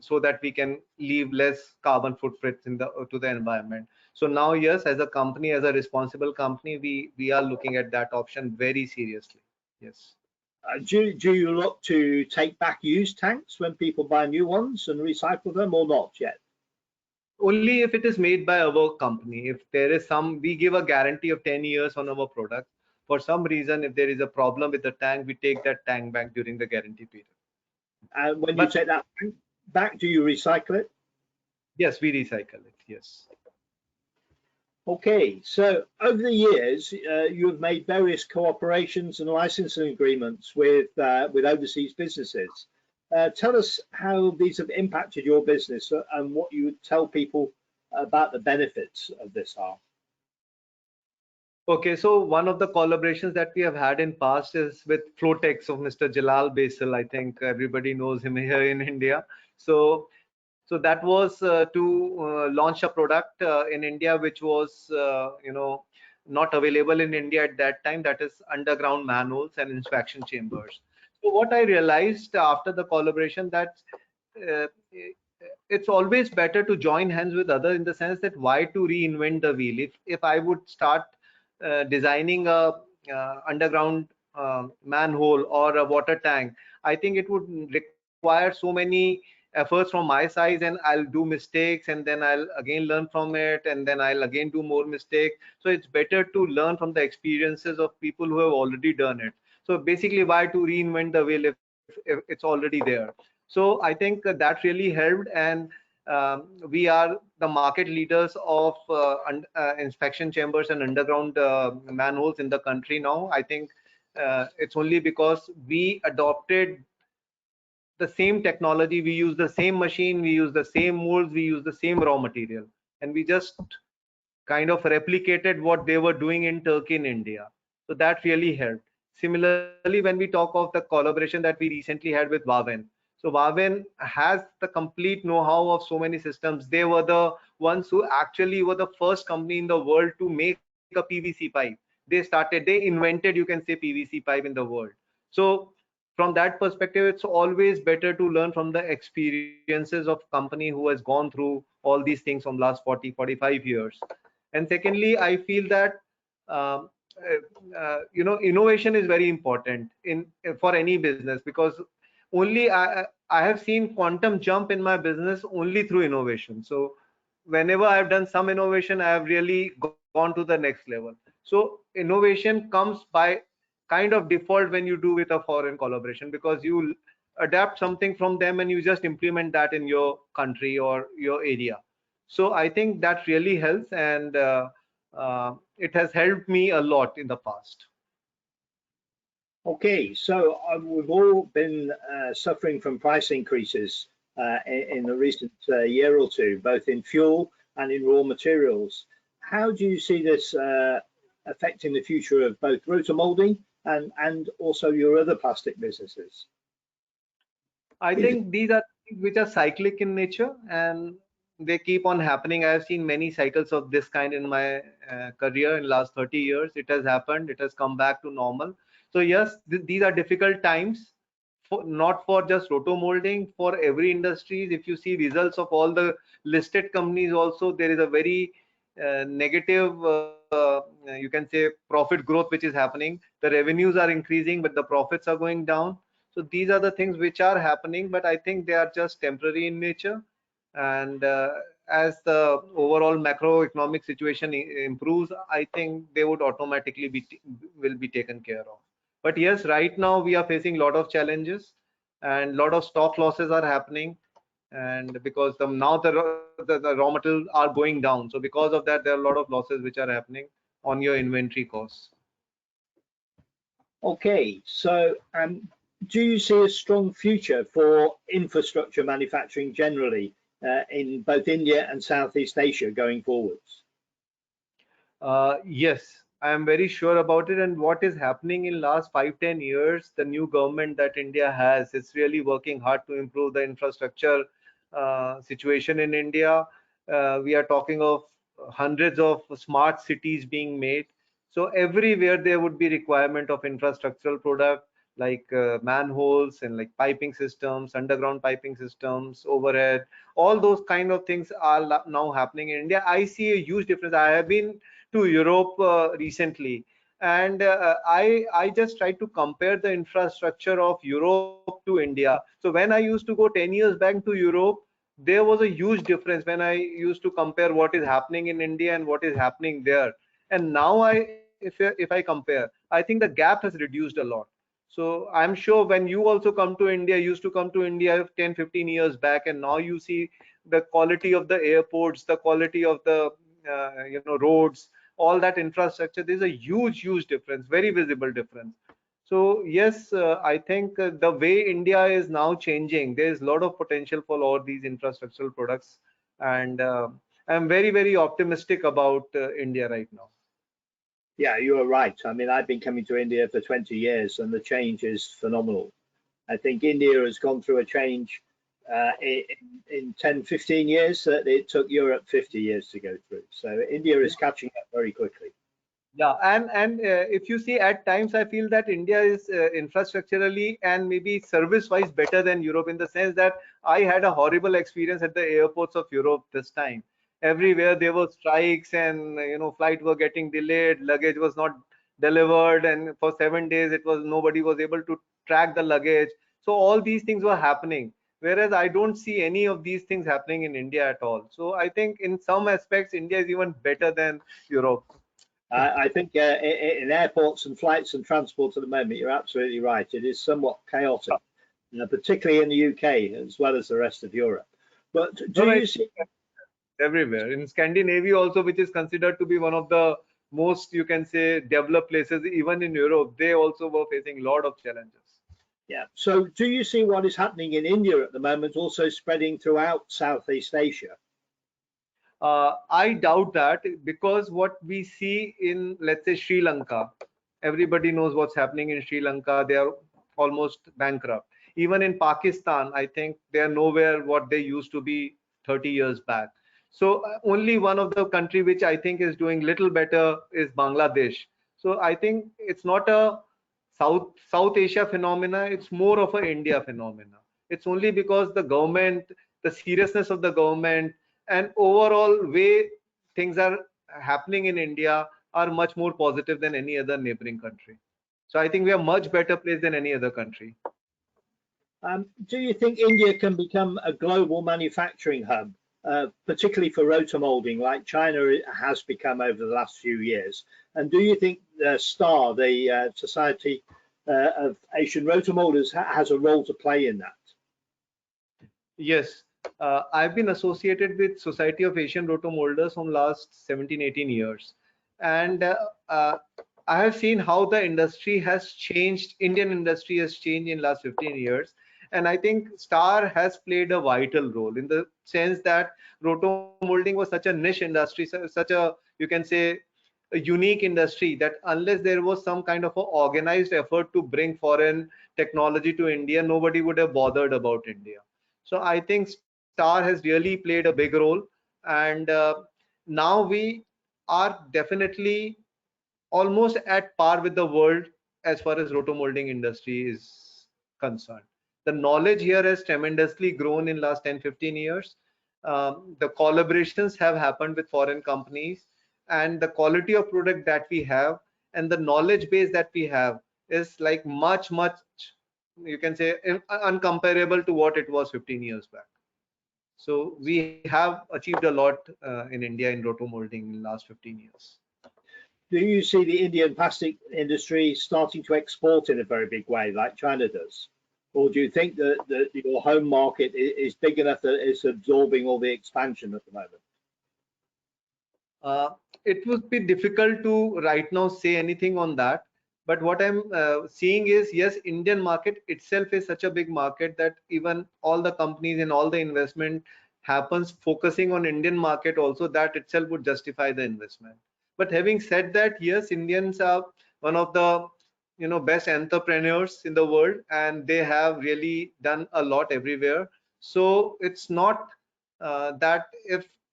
so that we can leave less carbon footprints in the to the environment. So now, yes, as a company, as a responsible company, we are looking at that option very seriously. Yes. Do you look to take back used tanks when people buy new ones and recycle them, or not yet? Only if it is made by our company. If there is some, we give a guarantee of 10 years on our product. For some reason, if there is a problem with the tank, we take that tank back during the guarantee period. And when you But take that back, do you recycle it? yes, we recycle it. Yes. Okay, so over the years, you've made various cooperations and licensing agreements with overseas businesses. Tell us how these have impacted your business and what you would tell people about the benefits of this are. Okay, so one of the collaborations that we have had in past is with Flotex of Mr. Jalal Basil. I think everybody knows him here in India. So that was to launch a product in India, which was not available in India at that time. That is underground manholes and inspection chambers. So what I realized after the collaboration, that uh, it's always better to join hands with others, in the sense that why to reinvent the wheel. If I would start designing a underground manhole or a water tank, I think it would require so many efforts from my side, and I'll do mistakes, and then I'll again learn from it, and then I'll again do more mistakes. So it's better to learn from the experiences of people who have already done it. So basically, why to reinvent the wheel if it's already there? So I think that really helped, and we are the market leaders of inspection chambers and underground manholes in the country now. I think it's only because we adopted the same technology, we use the same machine, we use the same molds, we use the same raw material, and we just kind of replicated what they were doing in Turkey and India. So that really helped. Similarly, when we talk of the collaboration that we recently had with Vaven, so Vaven has the complete know-how of so many systems. They were the ones who actually were the first company in the world to make a PVC pipe. They invented, you can say, PVC pipe in the world. So from that perspective, it's always better to learn from the experiences of company who has gone through all these things from last 40-45 years. And secondly, I feel that innovation is very important in for any business, because only I have seen quantum jump in my business only through innovation. So whenever I've done some innovation, I have really gone to the next level. So innovation comes by kind of default when you do with a foreign collaboration, because you adapt something from them and you just implement that in your country or your area. So I think that really helps, and it has helped me a lot in the past. Okay, so we've all been suffering from price increases in the recent year or two, both in fuel and in raw materials. How do you see this affecting the future of both Roto-Moulding and also your other plastic businesses? I think these are things which are cyclic in nature, and they keep on happening. I have seen many cycles of this kind in my career in last 30 years. It has happened. It has come back to normal. So yes, these are difficult times, not for just Roto-Moulding, for every industries. If you see results of all the listed companies also, there is a very negative, you can say, profit growth which is happening. The revenues are increasing, but the profits are going down. So these are the things which are happening, but I think they are just temporary in nature. And as the overall macroeconomic situation improves, I think they would automatically will be taken care of. But yes, right now we are facing a lot of challenges, and a lot of stock losses are happening. And because now the raw materials are going down, so because of that, there are a lot of losses which are happening on your inventory costs. Okay, so do you see a strong future for infrastructure manufacturing generally in both India and Southeast Asia going forwards? Yes, I am very sure about it. And what is happening in last 5-10 years, the new government that India has is really working hard to improve the infrastructure situation in India. We are talking of hundreds of smart cities being made. So everywhere there would be requirement of infrastructural product. like manholes and like piping systems, underground piping systems, overhead, all those kind of things are now happening in India. I see a huge difference. I have been to Europe recently, and I just try to compare the infrastructure of Europe to India. So when I used to go 10 years back to Europe, there was a huge difference when I used to compare what is happening in India and what is happening there. And now if I compare, I think the gap has reduced a lot. So I'm sure when you also come to India, used to come to India 10, 15 years back, and now you see the quality of the airports, the quality of the roads, all that infrastructure. There's a huge difference, very visible difference. So yes, I think the way India is now changing, there is a lot of potential for all these infrastructural products, and I'm very optimistic about India right now. Yeah, you are right. I mean, I've been coming to India for 20 years and the change is phenomenal. I think India has gone through a change in 10, 15 years that it took Europe 50 years to go through. So India is catching up very quickly. Yeah, and if you see, at times I feel that India is infrastructurally and maybe service-wise better than Europe, in the sense that I had a horrible experience at the airports of Europe this time. Everywhere there were strikes, and flights were getting delayed, luggage was not delivered, and for 7 days it was nobody was able to track the luggage. So all these things were happening, whereas I don't see any of these things happening in India at all. So I think in some aspects India is even better than Europe. I think in airports and flights and transport at the moment, you're absolutely right. It is somewhat chaotic, particularly in the UK as well as the rest of Europe. But do you see everywhere in Scandinavia also, which is considered to be one of the most, you can say, developed places, even in Europe, they also were facing a lot of challenges. Yeah. So do you see what is happening in India at the moment also spreading throughout Southeast Asia? I doubt that, because what we see in, let's say, Sri Lanka, everybody knows what's happening in Sri Lanka. They are almost bankrupt. Even in Pakistan, I think they are nowhere what they used to be 30 years back. So only one of the country which I think is doing little better is Bangladesh. So I think it's not a South Asia phenomena. It's more of a India phenomena. It's only because the government, the seriousness of the government, and overall way things are happening in India are much more positive than any other neighboring country. So I think we are much better placed than any other country. Do you think India can become a global manufacturing hub, particularly for roto-moulding, like China has become over the last few years? And do you think STAR, the Society of Asian Roto-Moulders, has a role to play in that? Yes, I've been associated with Society of Asian Roto-Molders from last 17, 18 years. And I have seen how the industry has changed, Indian industry has changed in last 15 years. And I think STAR has played a vital role, in the sense that roto-molding was such a niche industry, such a, you can say, a unique industry, that unless there was some kind of a organized effort to bring foreign technology to India, nobody would have bothered about India. So I think STAR has really played a big role, and now we are definitely almost at par with the world as far as roto-molding industry is concerned. The knowledge here has tremendously grown in last 10, 15 years. The collaborations have happened with foreign companies, and the quality of product that we have and the knowledge base that we have is like much, you can say, uncomparable to what it was 15 years back. So we have achieved a lot in India in roto-molding in the last 15 years. Do you see the Indian plastic industry starting to export in a very big way like China does? Or do you think that your home market is big enough that it's absorbing all the expansion at the moment? It would be difficult to right now say anything on that. But what I'm seeing is, yes, Indian market itself is such a big market that even all the companies and all the investment happens focusing on Indian market also, that itself would justify the investment. But having said that, yes, Indians are one of the best entrepreneurs in the world, and they have really done a lot everywhere. So it's not that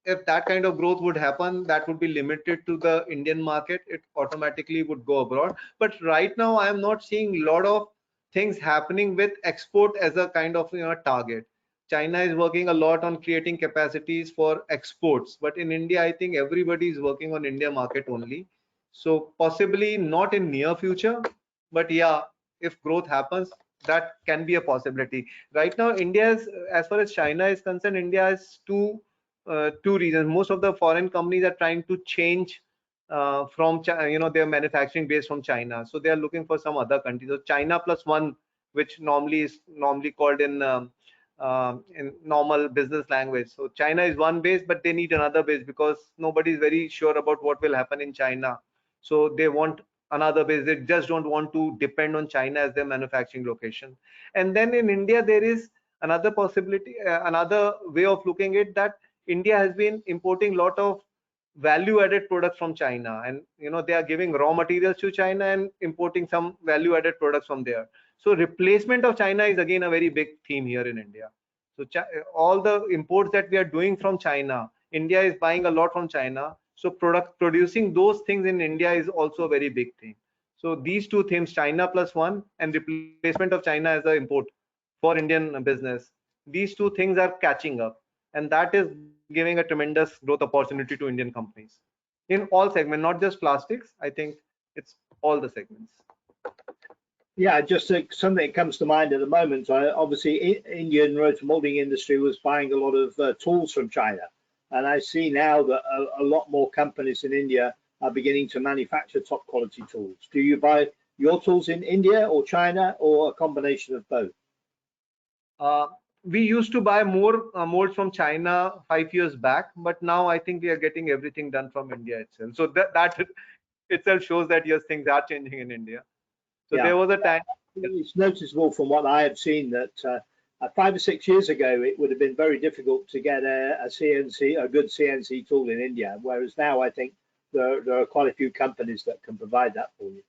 if that kind of growth would happen, that would be limited to the Indian market. It automatically would go abroad. But right now, I am not seeing a lot of things happening with export as a kind of target. China is working a lot on creating capacities for exports, but in India, I think everybody is working on India market only. So possibly not in near future, but yeah, if growth happens, that can be a possibility. Right now, India is, as far as China is concerned, India has two reasons. Most of the foreign companies are trying to change from their manufacturing base from China, so they are looking for some other country. So China plus one, which normally is called in normal business language. So China is one base, but they need another base because nobody is very sure about what will happen in China. So they want another base. They just don't want to depend on China as their manufacturing location. And then in India, there is another possibility, another way of looking at that. India has been importing a lot of value added products from China, and they are giving raw materials to China and importing some value added products from there. So replacement of China is again a very big theme here in India. So all the imports that we are doing from China, India is buying a lot from China. So producing those things in India is also a very big thing. So these two themes, China plus one and replacement of China as an import for Indian business, these two things are catching up, and that is giving a tremendous growth opportunity to Indian companies in all segments, not just plastics. I think it's all the segments. Yeah, just something that comes to mind at the moment. Obviously, Indian roto-moulding industry was buying a lot of tools from China, and I see now that a lot more companies in India are beginning to manufacture top quality tools. Do you buy your tools in India or China, or a combination of both? We used to buy more molds from China 5 years back, but now I think we are getting everything done from India itself. So that itself shows that yes, things are changing in India. So Yeah. there was a time. It's noticeable from what I have seen that 5 or 6 years ago, it would have been very difficult to get a good CNC tool in India, whereas now I think there are quite a few companies that can provide that for you.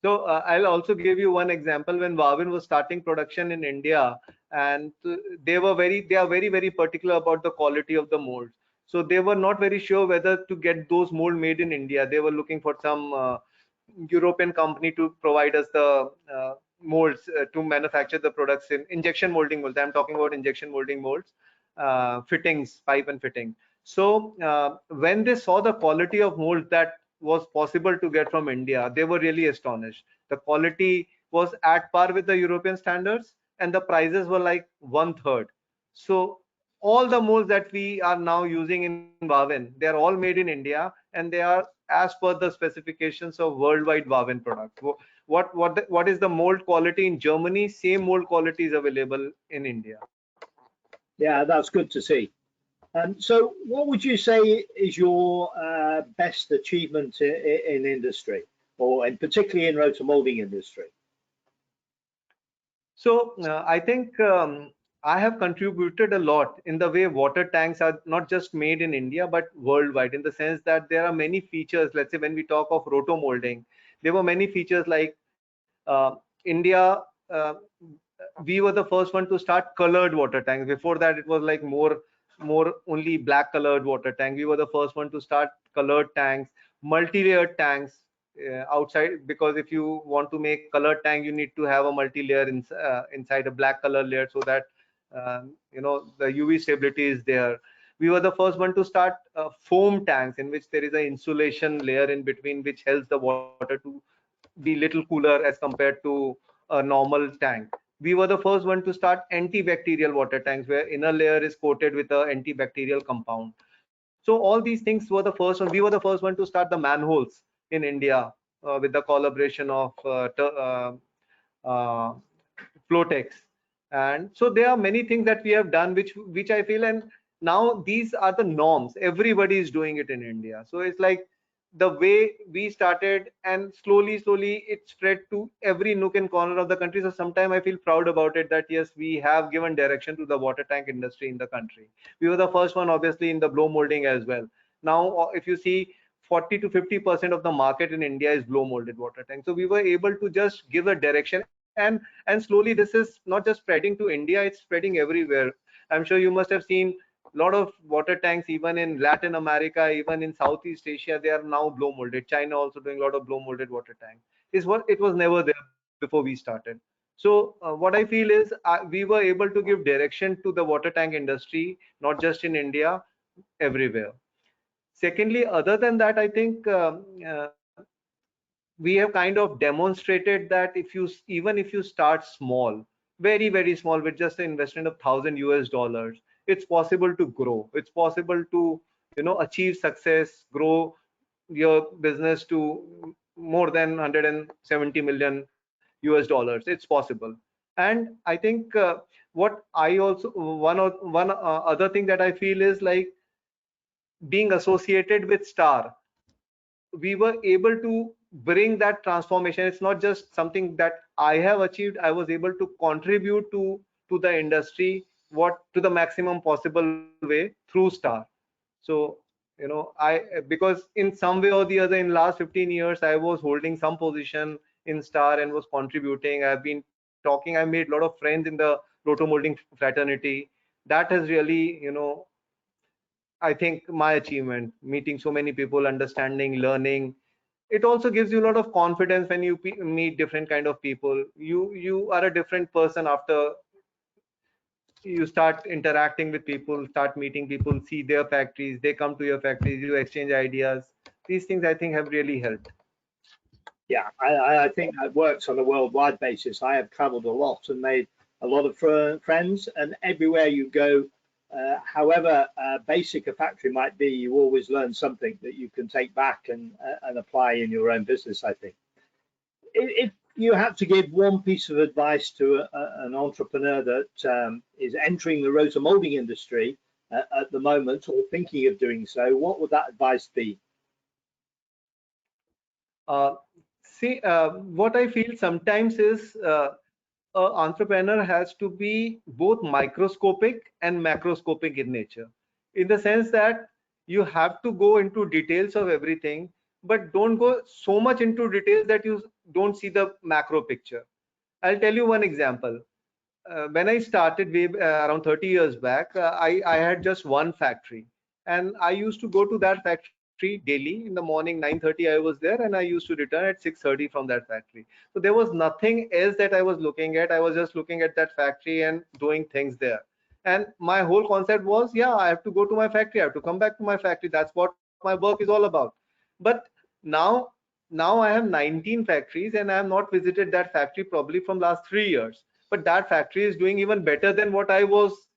So I'll also give you one example. When Wavin was starting production in India, and they are very particular about the quality of the molds. So they were not very sure whether to get those mold made in India. They were looking for some European company to provide us the molds to manufacture the products in injection molding molds. I'm talking about injection molding molds, fittings, pipe and fitting. So when they saw the quality of molds that was possible to get from India, they were really astonished. The quality was at par with the European standards, and the prices were like 1/3. So all the molds that we are now using in Wavin, they are all made in India, and they are as per the specifications of worldwide Wavin product. What is the mold quality in Germany? Same mold quality is available in India. Yeah, that's good to see. So what would you say is your best achievement in industry, or in particularly in roto-moulding industry? So I think I have contributed a lot in the way water tanks are not just made in India, but worldwide, in the sense that there are many features. Let's say when we talk of roto-moulding, there were many features like India, we were the first one to start colored water tanks. Before that, it was like more only black colored water tank. We were the first one to start colored tanks, multi-layered tanks outside, because if you want to make colored tank, you need to have a multi-layer inside a black color layer, so that the UV stability is there. We were the first one to start foam tanks, in which there is an insulation layer in between, which helps the water to be little cooler as compared to a normal tank. We were the first one to start antibacterial water tanks, where inner layer is coated with an antibacterial compound. So all these things were the first one. We were the first one to start the manholes in India with the collaboration of uh, Flotex. And so there are many things that we have done, which I feel, and now these are the norms. Everybody is doing it in India. So it's like the way we started, and slowly it spread to every nook and corner of the country. So sometimes I feel proud about it, that yes, we have given direction to the water tank industry in the country. We were the first one, obviously, in the blow molding as well. Now if you see, 40 to 50% of the market in India is blow molded water tank. So we were able to just give a direction, and slowly this is not just spreading to India, it's spreading everywhere. I'm sure you must have seen a lot of water tanks even in Latin America, even in Southeast Asia. They are now blow molded. China also doing a lot of blow molded water tank. Is what it was never there before we started. So what I feel is we were able to give direction to the water tank industry, not just in India, everywhere. Secondly, other than that, I think we have kind of demonstrated that even if you start small, very small, with just an investment of $1,000 US, it's possible to grow. It's possible to achieve success, grow your business to more than 170 million US dollars. It's possible. And I think what I also one other thing that I feel is like being associated with Star, we were able to bring that transformation. It's not just something that I have achieved. I was able to contribute to the industry, what to the maximum possible way through Star. So I, because in some way or the other in last 15 years I was holding some position in Star and was contributing. I've been talking, I made a lot of friends in the Roto-Moulding fraternity. That has really, I think, my achievement, meeting so many people, understanding, learning. It also gives you a lot of confidence when you meet different kind of people. You are a different person after you start interacting with people, start meeting people, see their factories, they come to your factories, you exchange ideas. These things I think have really helped. Yeah, I think that works on a worldwide basis. I have traveled a lot and made a lot of friends, and everywhere you go, however basic a factory might be, you always learn something that you can take back and apply in your own business, I think. If you had to give one piece of advice to an entrepreneur that is entering the roto-molding industry at the moment or thinking of doing so, what would that advice be? uh, what I feel sometimes is an entrepreneur has to be both microscopic and macroscopic in nature, in the sense that you have to go into details of everything, but don't go so much into details that you don't see the macro picture. I'll tell you one example. When I started around 30 years back, I had just one factory, and I used to go to that factory daily. In the morning 9:30 I was there, and I used to return at 6:30 from that factory. So there was nothing else that I was looking at. I was just looking at that factory and doing things there. And my whole concept was, yeah, I have to go to my factory, I have to come back to my factory. That's what my work is all about. But now now I have 19 factories, and I have not visited that factory probably from last 3 years, but that factory is doing even better than what I was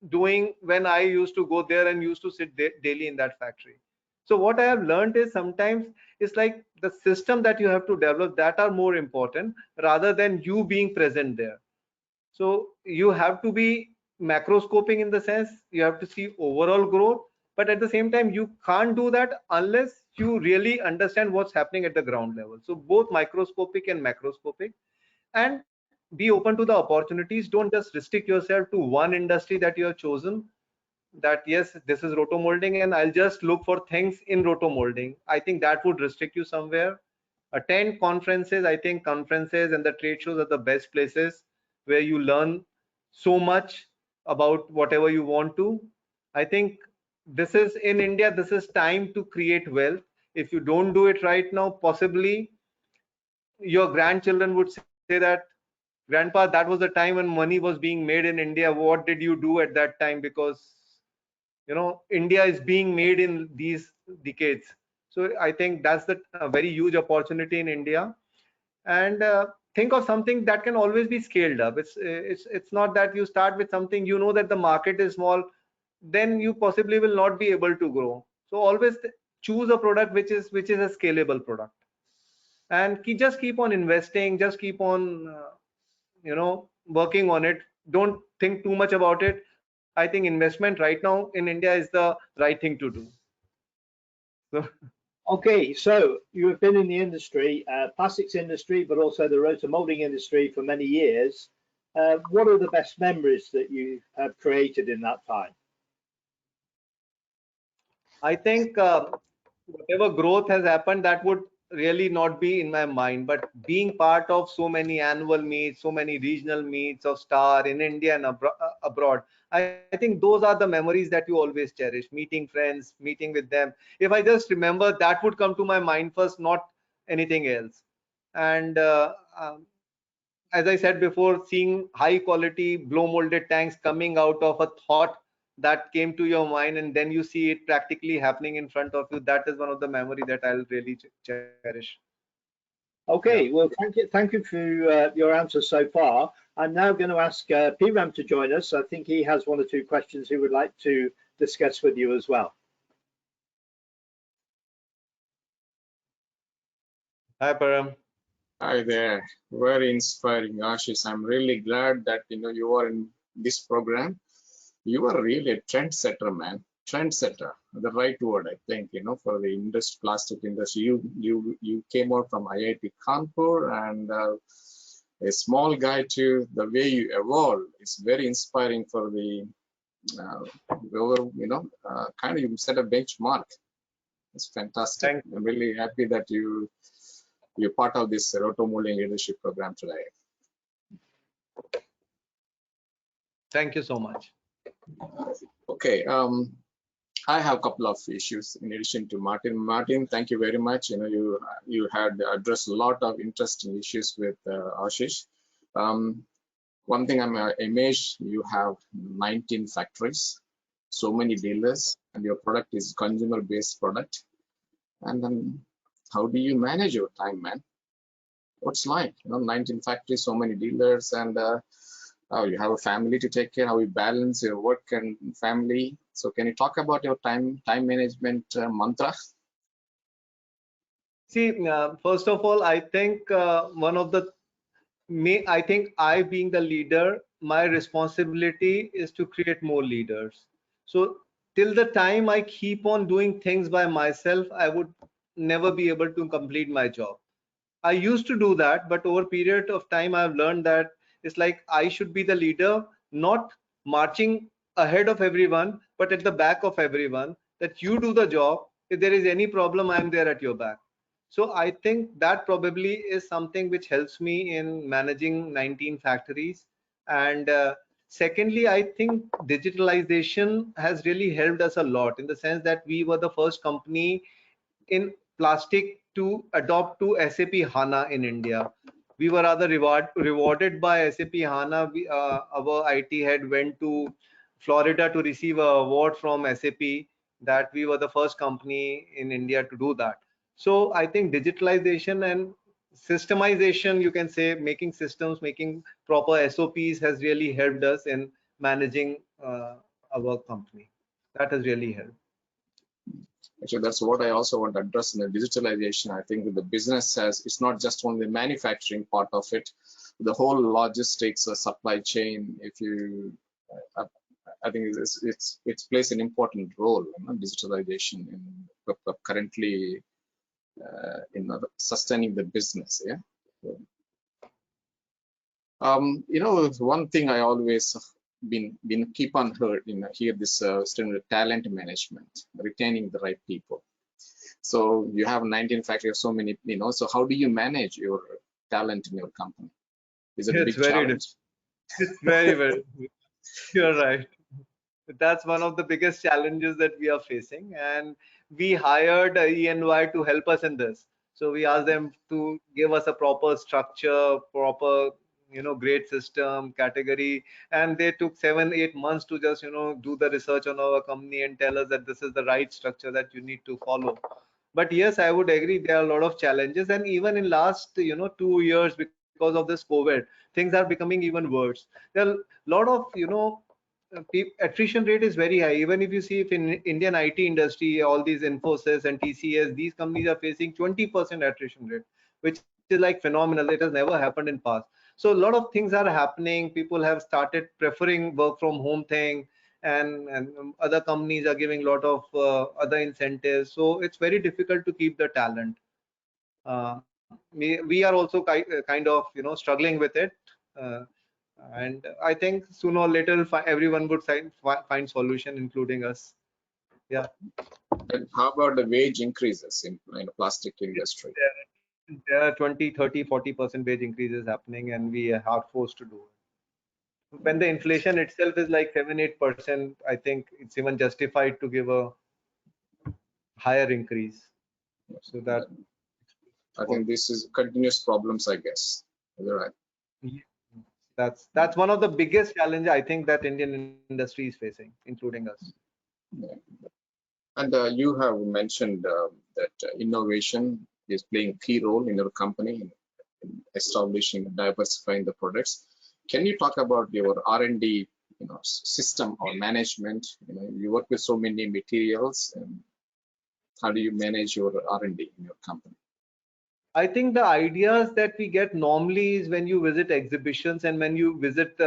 doing when I used to go there and used to sit daily in that factory. So what I have learned is sometimes it's like the system that you have to develop that are more important rather than you being present there. So you have to be macroscoping, in the sense you have to see overall growth, but at the same time you can't do that unless you really understand what's happening at the ground level. So both microscopic and macroscopic, and be open to the opportunities. Don't just restrict yourself to one industry that you have chosen, that yes, this is roto molding and I'll just look for things in roto molding. I think that would restrict you somewhere. Attend conferences. I think conferences and the trade shows are the best places where you learn so much about whatever you want to. I think this is, in India, this is time to create wealth. If you don't do it right now, possibly your grandchildren would say that, grandpa, that was the time when money was being made in India. What did you do at that time? Because India is being made in these decades. So I think that's the very huge opportunity in India. And think of something that can always be scaled up. It's not that you start with something, that the market is small, then you possibly will not be able to grow. So always choose a product which is a scalable product, and just keep on investing, just keep on working on it. Don't think too much about it. I think investment right now in India is the right thing to do. So Okay, so you have been in the industry, plastics industry, but also the roto-molding industry for many years. What are the best memories that you have created in that time? I think whatever growth has happened, that would really not be in my mind. But being part of so many annual meets, so many regional meets of Star in India and abroad, I think those are the memories that you always cherish. Meeting friends, meeting with them. If I just remember, that would come to my mind first, not anything else. And as I said before, seeing high quality blow molded tanks coming out of a thought that came to your mind, and then you see it practically happening in front of you, that is one of the memory that I'll really cherish. Okay, Yeah. well, thank you for your answers so far. I'm now going to ask Piram to join us. I think he has one or two questions he would like to discuss with you as well. Hi, Param. Hi there. Very inspiring, Ashish. I'm really glad that you are in this program. You are really a trendsetter, man. Trendsetter, the right word, I think. For the industry, plastic industry. You came out from IIT Kanpur, and a small guy to the way you evolved is very inspiring for the kind of you set a benchmark. It's fantastic. Thank I'm really happy that you're part of this Roto-Moulding leadership program today. you so much. Okay, I have a couple of issues in addition to Martin. Martin, thank you very much. You had addressed a lot of interesting issues with Ashish. One thing I'm amazed, you have 19 factories, so many dealers, and your product is consumer-based product. And then how do you manage your time, man? What's like, 19 factories, so many dealers, and you have a family to take care, how you balance your work and family. So can you talk about your time management mantra? See, first of all, I think one of the I think I, being the leader, my responsibility is to create more leaders. So till the time I keep on doing things by myself, I would never be able to complete my job. I used to do that, but over a period of time, I've learned that it's like I should be the leader, not marching ahead of everyone, but at the back of everyone, that you do the job. If there is any problem, I'm there at your back. So I think that probably is something which helps me in managing 19 factories. And secondly, I think digitalization has really helped us a lot, in the sense that we were the first company in plastic to adopt to SAP HANA in India. We were rather rewarded by SAP HANA. Our IT head went to Florida to receive an award from SAP, that we were the first company in India to do that. So I think digitalization and systemization, you can say, making systems, making proper SOPs has really helped us in managing our company. That has really helped. Actually, that's what I also want to address in the digitalization. I think the business it's not just only the manufacturing part of it, the whole logistics, supply chain. If you, I think it plays an important role, digitalization in currently in sustaining the business. Yeah. One thing I always been keep on hear this talent management, retaining the right people. So you have 19 factories, so many, so how do you manage your talent in your company? Is it a big challenge? It's very, you're right. That's one of the biggest challenges that we are facing. And we hired ENY to help us in this. So we asked them to give us a proper structure, proper, grade system, category. And they took 7-8 months to just, do the research on our company and tell us that this is the right structure that you need to follow. But yes, I would agree, there are a lot of challenges. And even in last, 2 years, because of this COVID, things are becoming even worse. There are a lot of, attrition rate is very high. Even if you see, if in Indian IT industry, all these Infosys and TCS, these companies are facing 20% attrition rate, which is like phenomenal. It has never happened in past. So a lot of things are happening. People have started preferring work from home thing, and other companies are giving a lot of other incentives. So it's very difficult to keep the talent. We are also kind of, struggling with it. Uh, and I think sooner or later everyone would find solution, including us. Yeah. And how about the wage increases in the plastic industry? There are 20, 30, 40% wage increases happening, and we are forced to do it. When the inflation itself is like 7-8%, I think it's even justified to give a higher increase. So that, I think this is continuous problems, I guess. You're right. That's one of the biggest challenge I think that Indian industry is facing, including us. Yeah. And you have mentioned that innovation is playing a key role in your company in establishing, diversifying the products. Can you talk about your R&D, system or management? You work with so many materials, and how do you manage your R&D in your company? I think the ideas that we get normally is when you visit exhibitions and when you visit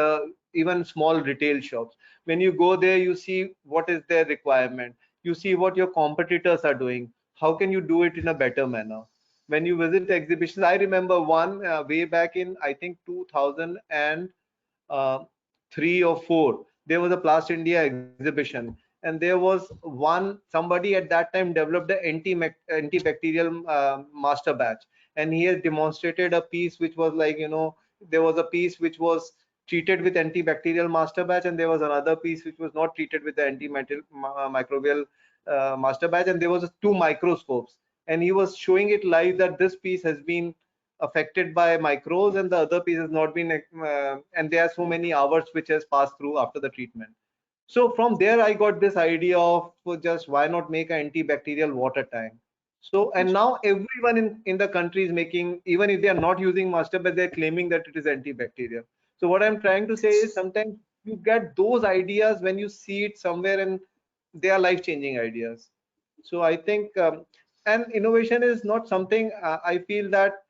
even small retail shops. When you go there, you see what is their requirement. You see what your competitors are doing. How can you do it in a better manner? When you visit exhibitions, I remember one way back in I think 2000 and 3 or 4, there was a Plast India exhibition, and there was somebody at that time developed the antibacterial master batch, and he has demonstrated a piece which was like, there was a piece which was treated with antibacterial master batch, and there was another piece which was not treated with the antimicrobial master batch, and there was two microscopes, and he was showing it live that this piece has been affected by microbes and the other piece has not been, and there are so many hours which has passed through after the treatment. So from there I got this idea of, just why not make an antibacterial water tank. So, and now everyone in the country is making, even if they are not using master, but they're claiming that it is antibacterial. So what I'm trying to say is, sometimes you get those ideas when you see it somewhere, and they are life-changing ideas. So I think, and innovation is not something I feel that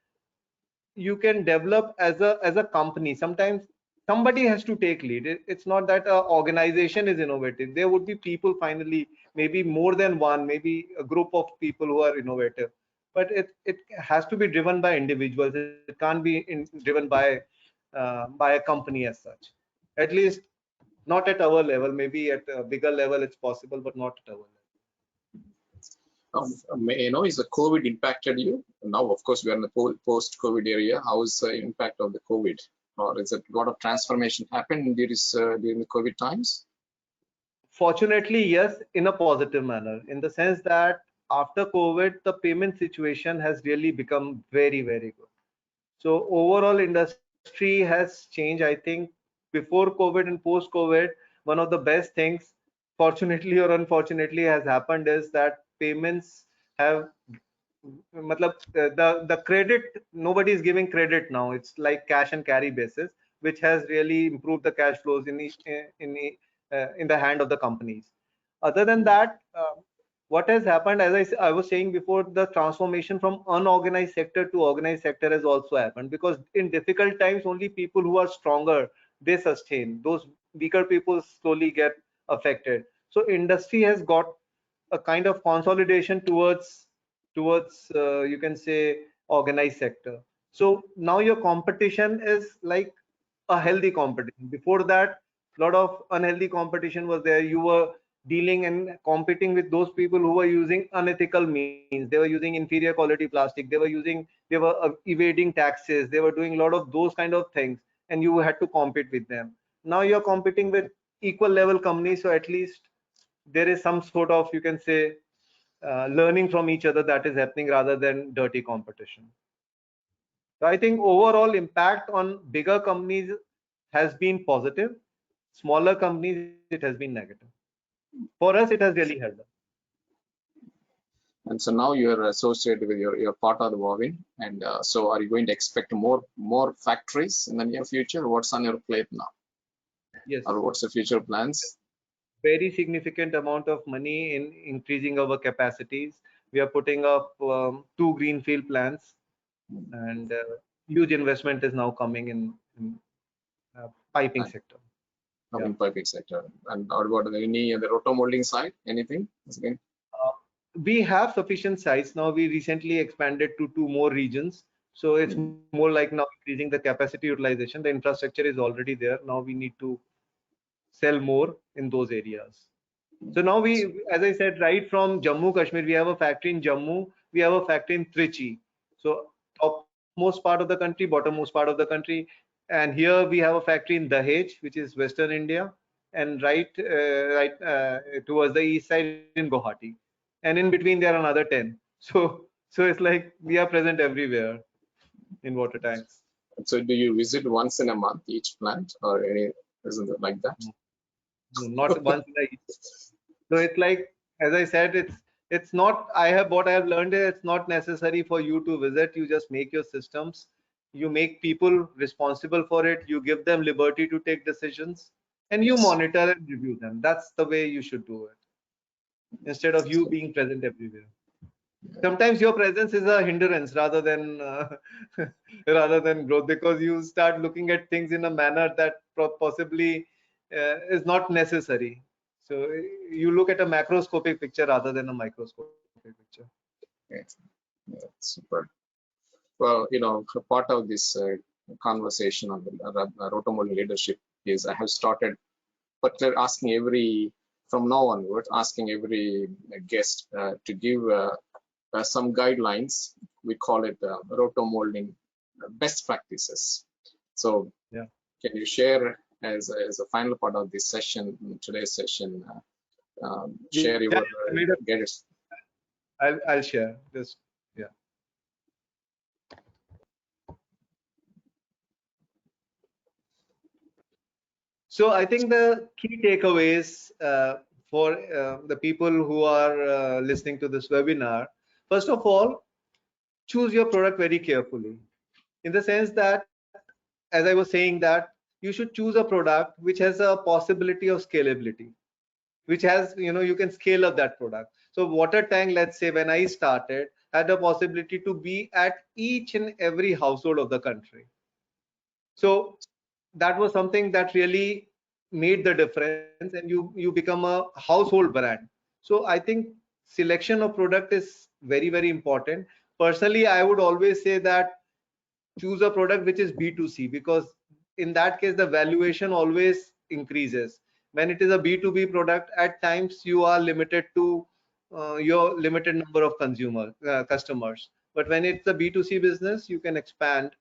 you can develop as a company. Sometimes somebody has to take lead. It's not that an organization is innovative. There would be people finally, maybe more than one, maybe a group of people who are innovative, but it has to be driven by individuals. It can't be driven by a company as such, at least not at our level. Maybe at a bigger level it's possible, but not at our level. Is the COVID impacted you? Now, of course, we are in the post-COVID area. How is the impact of the COVID? Or is it a lot of transformation happened during the COVID times? Fortunately, yes, in a positive manner, in the sense that after COVID, the payment situation has really become very, very good. So overall industry has changed. I think before COVID and post COVID, one of the best things, fortunately or unfortunately, has happened is that payments have, matlab, the credit, nobody is giving credit now. It's like cash and carry basis, which has really improved the cash flows in the hand of the companies. Other than that, what has happened, as I was saying before, the transformation from unorganized sector to organized sector has also happened, because in difficult times only people who are stronger, they sustain. Those weaker people slowly get affected. So industry has got a kind of consolidation towards you can say organized sector. So now your competition is like a healthy competition. Before that, a lot of unhealthy competition was there. You were dealing and competing with those people who were using unethical means. They were using inferior quality plastic. They were evading taxes. They were doing a lot of those kind of things, and you had to compete with them. Now you're competing with equal level companies, so at least there is some sort of, you can say, learning from each other that is happening rather than dirty competition. So I think overall impact on bigger companies has been positive. Smaller companies, it has been negative. For us, it has really helped us. And so now you're associated with your part of the Wavin. And so are you going to expect more factories in the near future? What's on your plate now? Yes. Or what's the future plans? Very significant amount of money in increasing our capacities. We are putting up 2 greenfield plants, and huge investment is now coming in piping sector. In piping sector. And what about the roto-moulding side? Anything? We have sufficient size now. We recently expanded to 2 more regions, so it's more like now increasing the capacity utilization. The infrastructure is already there. Now we need to sell more in those areas. So now we, as I said, right from Jammu Kashmir, we have a factory in Jammu, we have a factory in Trichy. So topmost part of the country, bottommost part of the country, and here we have a factory in Dahej, which is Western India, and right towards the east side in Baheti, and in between there are another 10. So it's like we are present everywhere in water tanks. So do you visit once in a month each plant, or any, isn't it like that? No, not once in a year. So it's like, as I said, it's not. I have what I have learned is it's not necessary for you to visit. You just make your systems. You make people responsible for it. You give them liberty to take decisions, and you Yes. monitor and review them. That's the way you should do it, instead of you being present everywhere. Sometimes your presence is a hindrance rather than rather than growth, because you start looking at things in a manner that possibly is not necessary. So you look at a macroscopic picture rather than a microscopic picture. Yes. Yeah, super. Well, a part of this conversation on the Roto-Moulding leadership is I have started, but they're asking from now onward, asking every guest to give some guidelines. We call it Roto-Moulding best practices. So, Yeah, can you share as a final part of this session, today's session, share yeah. your I made a, guidance? I'll share this. Yeah. So I think the key takeaways for the people who are listening to this webinar, first of all, choose your product very carefully, in the sense that, as I was saying, that you should choose a product which has a possibility of scalability, which has, you can scale up that product. So water tank, let's say when I started, had a possibility to be at each and every household of the country. So that was something that really made the difference, and you become a household brand. So I think selection of product is very, very important. Personally, I would always say that choose a product which is B2C, because in that case the valuation always increases. When it is a B2B product, at times you are limited to your limited number of customers, but when it's a B2C business, you can expand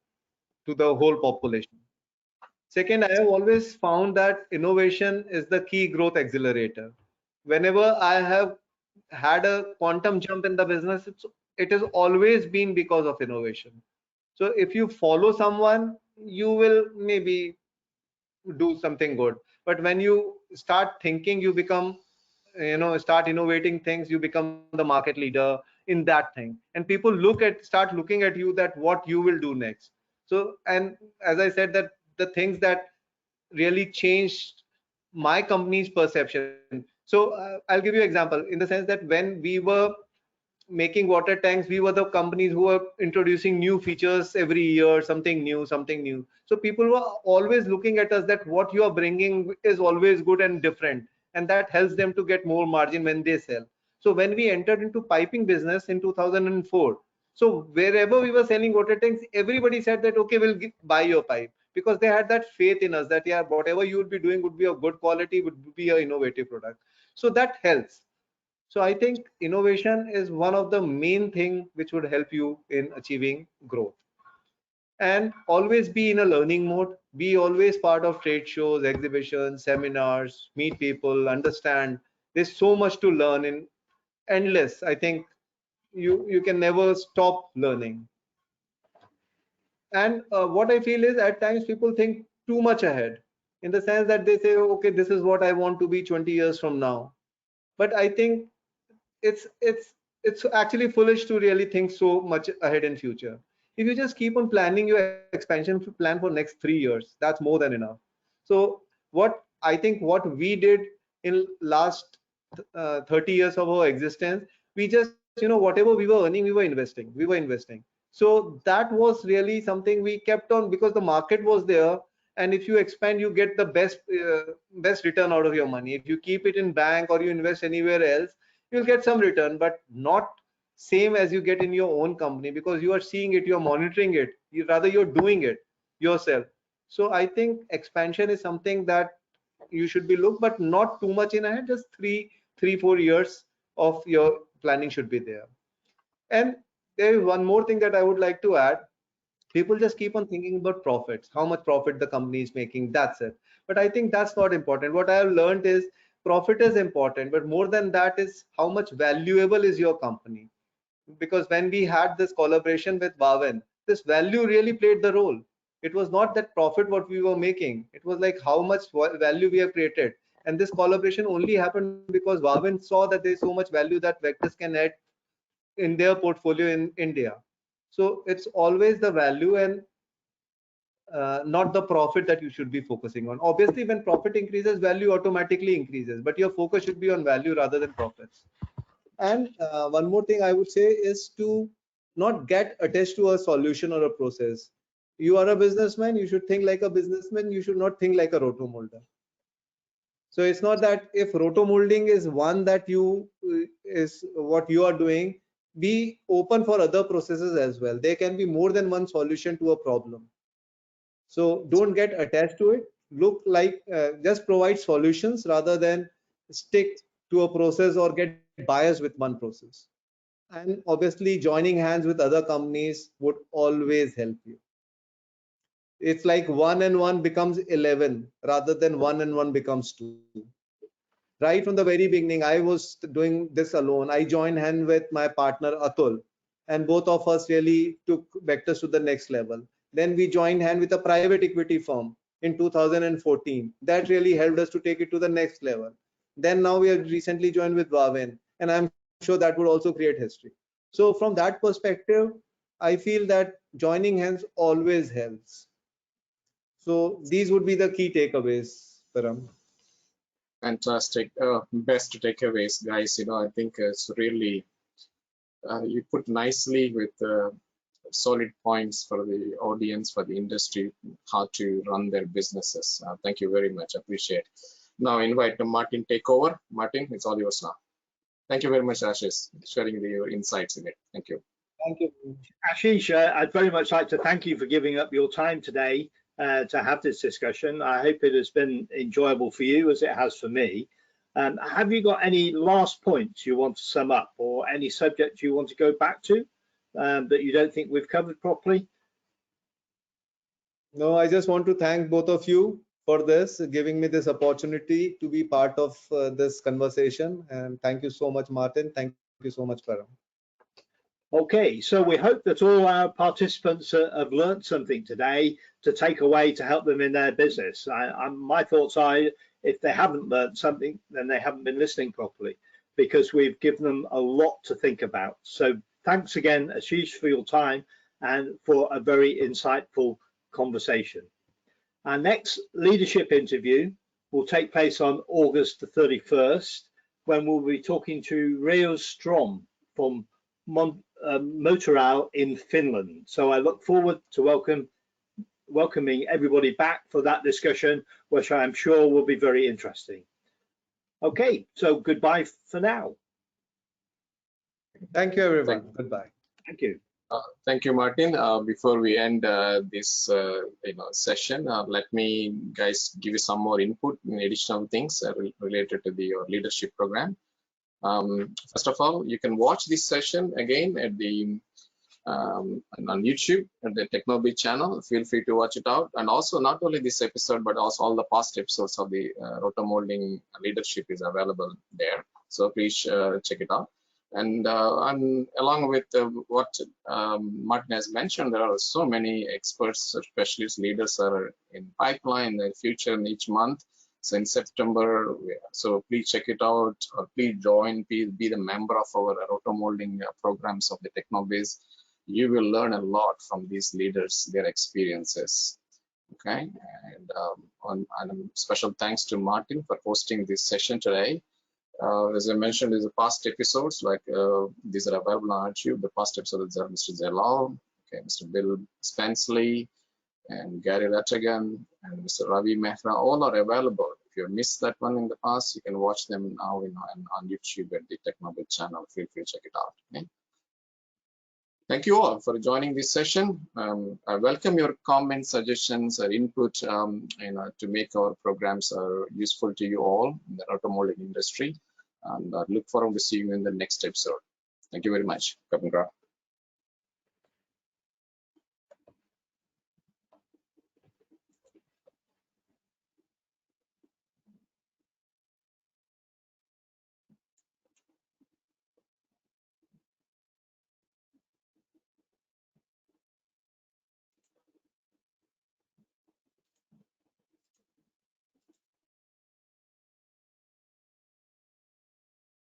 to the whole population. Second, I have always found that innovation is the key growth accelerator. Whenever I have had a quantum jump in the business, it has always been because of innovation. So if you follow someone, you will maybe do something good. But when you start thinking, you become, start innovating things, you become the market leader in that thing. And people start looking at you, that what you will do next. So, and as I said, that the things that really changed my company's perception. So I'll give you an example, in the sense that when we were making water tanks, we were the companies who were introducing new features every year, something new, something new. So people were always looking at us, that what you are bringing is always good and different, and that helps them to get more margin when they sell. So when we entered into piping business in 2004, so wherever we were selling water tanks, everybody said that, okay, we'll buy your pipe, because they had that faith in us, that yeah, whatever you would be doing would be of good quality, would be an innovative product. So that helps. So I think innovation is one of the main thing which would help you in achieving growth. And always be in a learning mode. Be always part of trade shows, exhibitions, seminars, meet people, understand. There's so much to learn, in endless. I think you can never stop learning. And what I feel is, at times people think too much ahead, in the sense that they say, okay, this is what I want to be 20 years from now. But I think it's it's it's actually foolish to really think so much ahead in future. If you just keep on planning your expansion plan for next 3 years, that's more than enough. So what I think, what we did in last 30 years of our existence, we just, whatever we were earning, we were investing. So that was really something we kept on, because the market was there. And if you expand, you get the best return out of your money. If you keep it in bank or you invest anywhere else, you'll get some return, but not same as you get in your own company, because you are seeing it, you're monitoring it, you're doing it yourself. So I think expansion is something that you should be looked, but not too much in ahead. Just 4 years of your planning should be there. And there is one more thing that I would like to add. People just keep on thinking about profits, how much profit the company is making, that's it. But I think that's not important. What I have learned is, profit is important, but more than that is how much valuable is your company. Because when we had this collaboration with Bhavan, this value really played the role. It was not that profit what we were making. It was like how much value we have created. And this collaboration only happened because Wavin saw that there is so much value that Vectus can add in their portfolio in India. So it's always the value and not the profit that you should be focusing on. Obviously, when profit increases, value automatically increases, but your focus should be on value rather than profits. And one more thing I would say is to not get attached to a solution or a process. You are a businessman, you should think like a businessman, you should not think like a roto-molder. So it's not that if roto-molding is one that you is what you are doing, be open for other processes as well. There can be more than one solution to a problem. So don't get attached to it. Look like just provide solutions rather than stick to a process or get biased with one process. And obviously joining hands with other companies would always help you. It's like 1 and 1 becomes 11 rather than 1 and 1 becomes 2. Right from the very beginning, I was doing this alone. I joined hand with my partner Atul, and both of us really took Vectus to the next level. Then we joined hand with a private equity firm in 2014. That really helped us to take it to the next level. Then now we have recently joined with Wavin, and I'm sure that would also create history. So from that perspective, I feel that joining hands always helps. So these would be the key takeaways, Param. Fantastic. Best takeaways, guys. I think it's really you put nicely with solid points for the audience, for the industry, how to run their businesses. Thank you very much. Appreciate. Now invite Martin take over. Martin, it's all yours now. Thank you very much, Ashish, sharing your insights in it. Thank you. Thank you. Ashish, I'd very much like to thank you for giving up your time today to have this discussion. I hope it has been enjoyable for you as it has for me. Have you got any last points you want to sum up, or any subject you want to go back to that you don't think we've covered properly? No, I just want to thank both of you for this, giving me this opportunity to be part of this conversation. And thank you so much, Martin. Thank you so much, Param. Okay, so we hope that all our participants have learned something today to take away to help them in their business. My thoughts are, if they haven't learned something, then they haven't been listening properly, because we've given them a lot to think about. So thanks again, Ashish, for your time and for a very insightful conversation. Our next leadership interview will take place on August the 31st, when we'll be talking to Reo Strom from Motoral in Finland. So I look forward to welcoming everybody back for that discussion, which I'm sure will be very interesting. Okay, so goodbye for now. Thank you, everyone. Goodbye. Thank you. Thank you, Martin. Before we end this session, let me guys give you some more input in additional things related to the leadership program. First of all, you can watch this session again at the on YouTube at the Technobase channel. Feel free to watch it out. And also not only this episode, but also all the past episodes of the Roto-Moulding leadership is available there. So please check it out. And along with what Martin has mentioned, there are so many experts, specialists, leaders are in pipeline in the future in each month. So in September, so please check it out, or please join, please be the member of our Roto-Moulding programs of the Technobase. You will learn a lot from these leaders, their experiences. Okay, and special thanks to Martin for hosting this session today. As I mentioned, there's a past episodes, like these are available on YouTube. The past episodes are Mr. Zelal, okay, Mr. Bill Spenceley, and Gary Rattigan, and Mr. Ravi Mehra, all are available. If you missed that one in the past, you can watch them now on YouTube at the Technobase channel. Feel free to check it out. Okay? Thank you all for joining this session. I welcome your comments, suggestions, or input to make our programs useful to you all in the Roto-Moulding industry. And I look forward to seeing you in the next episode. Thank you very much. Kapindra.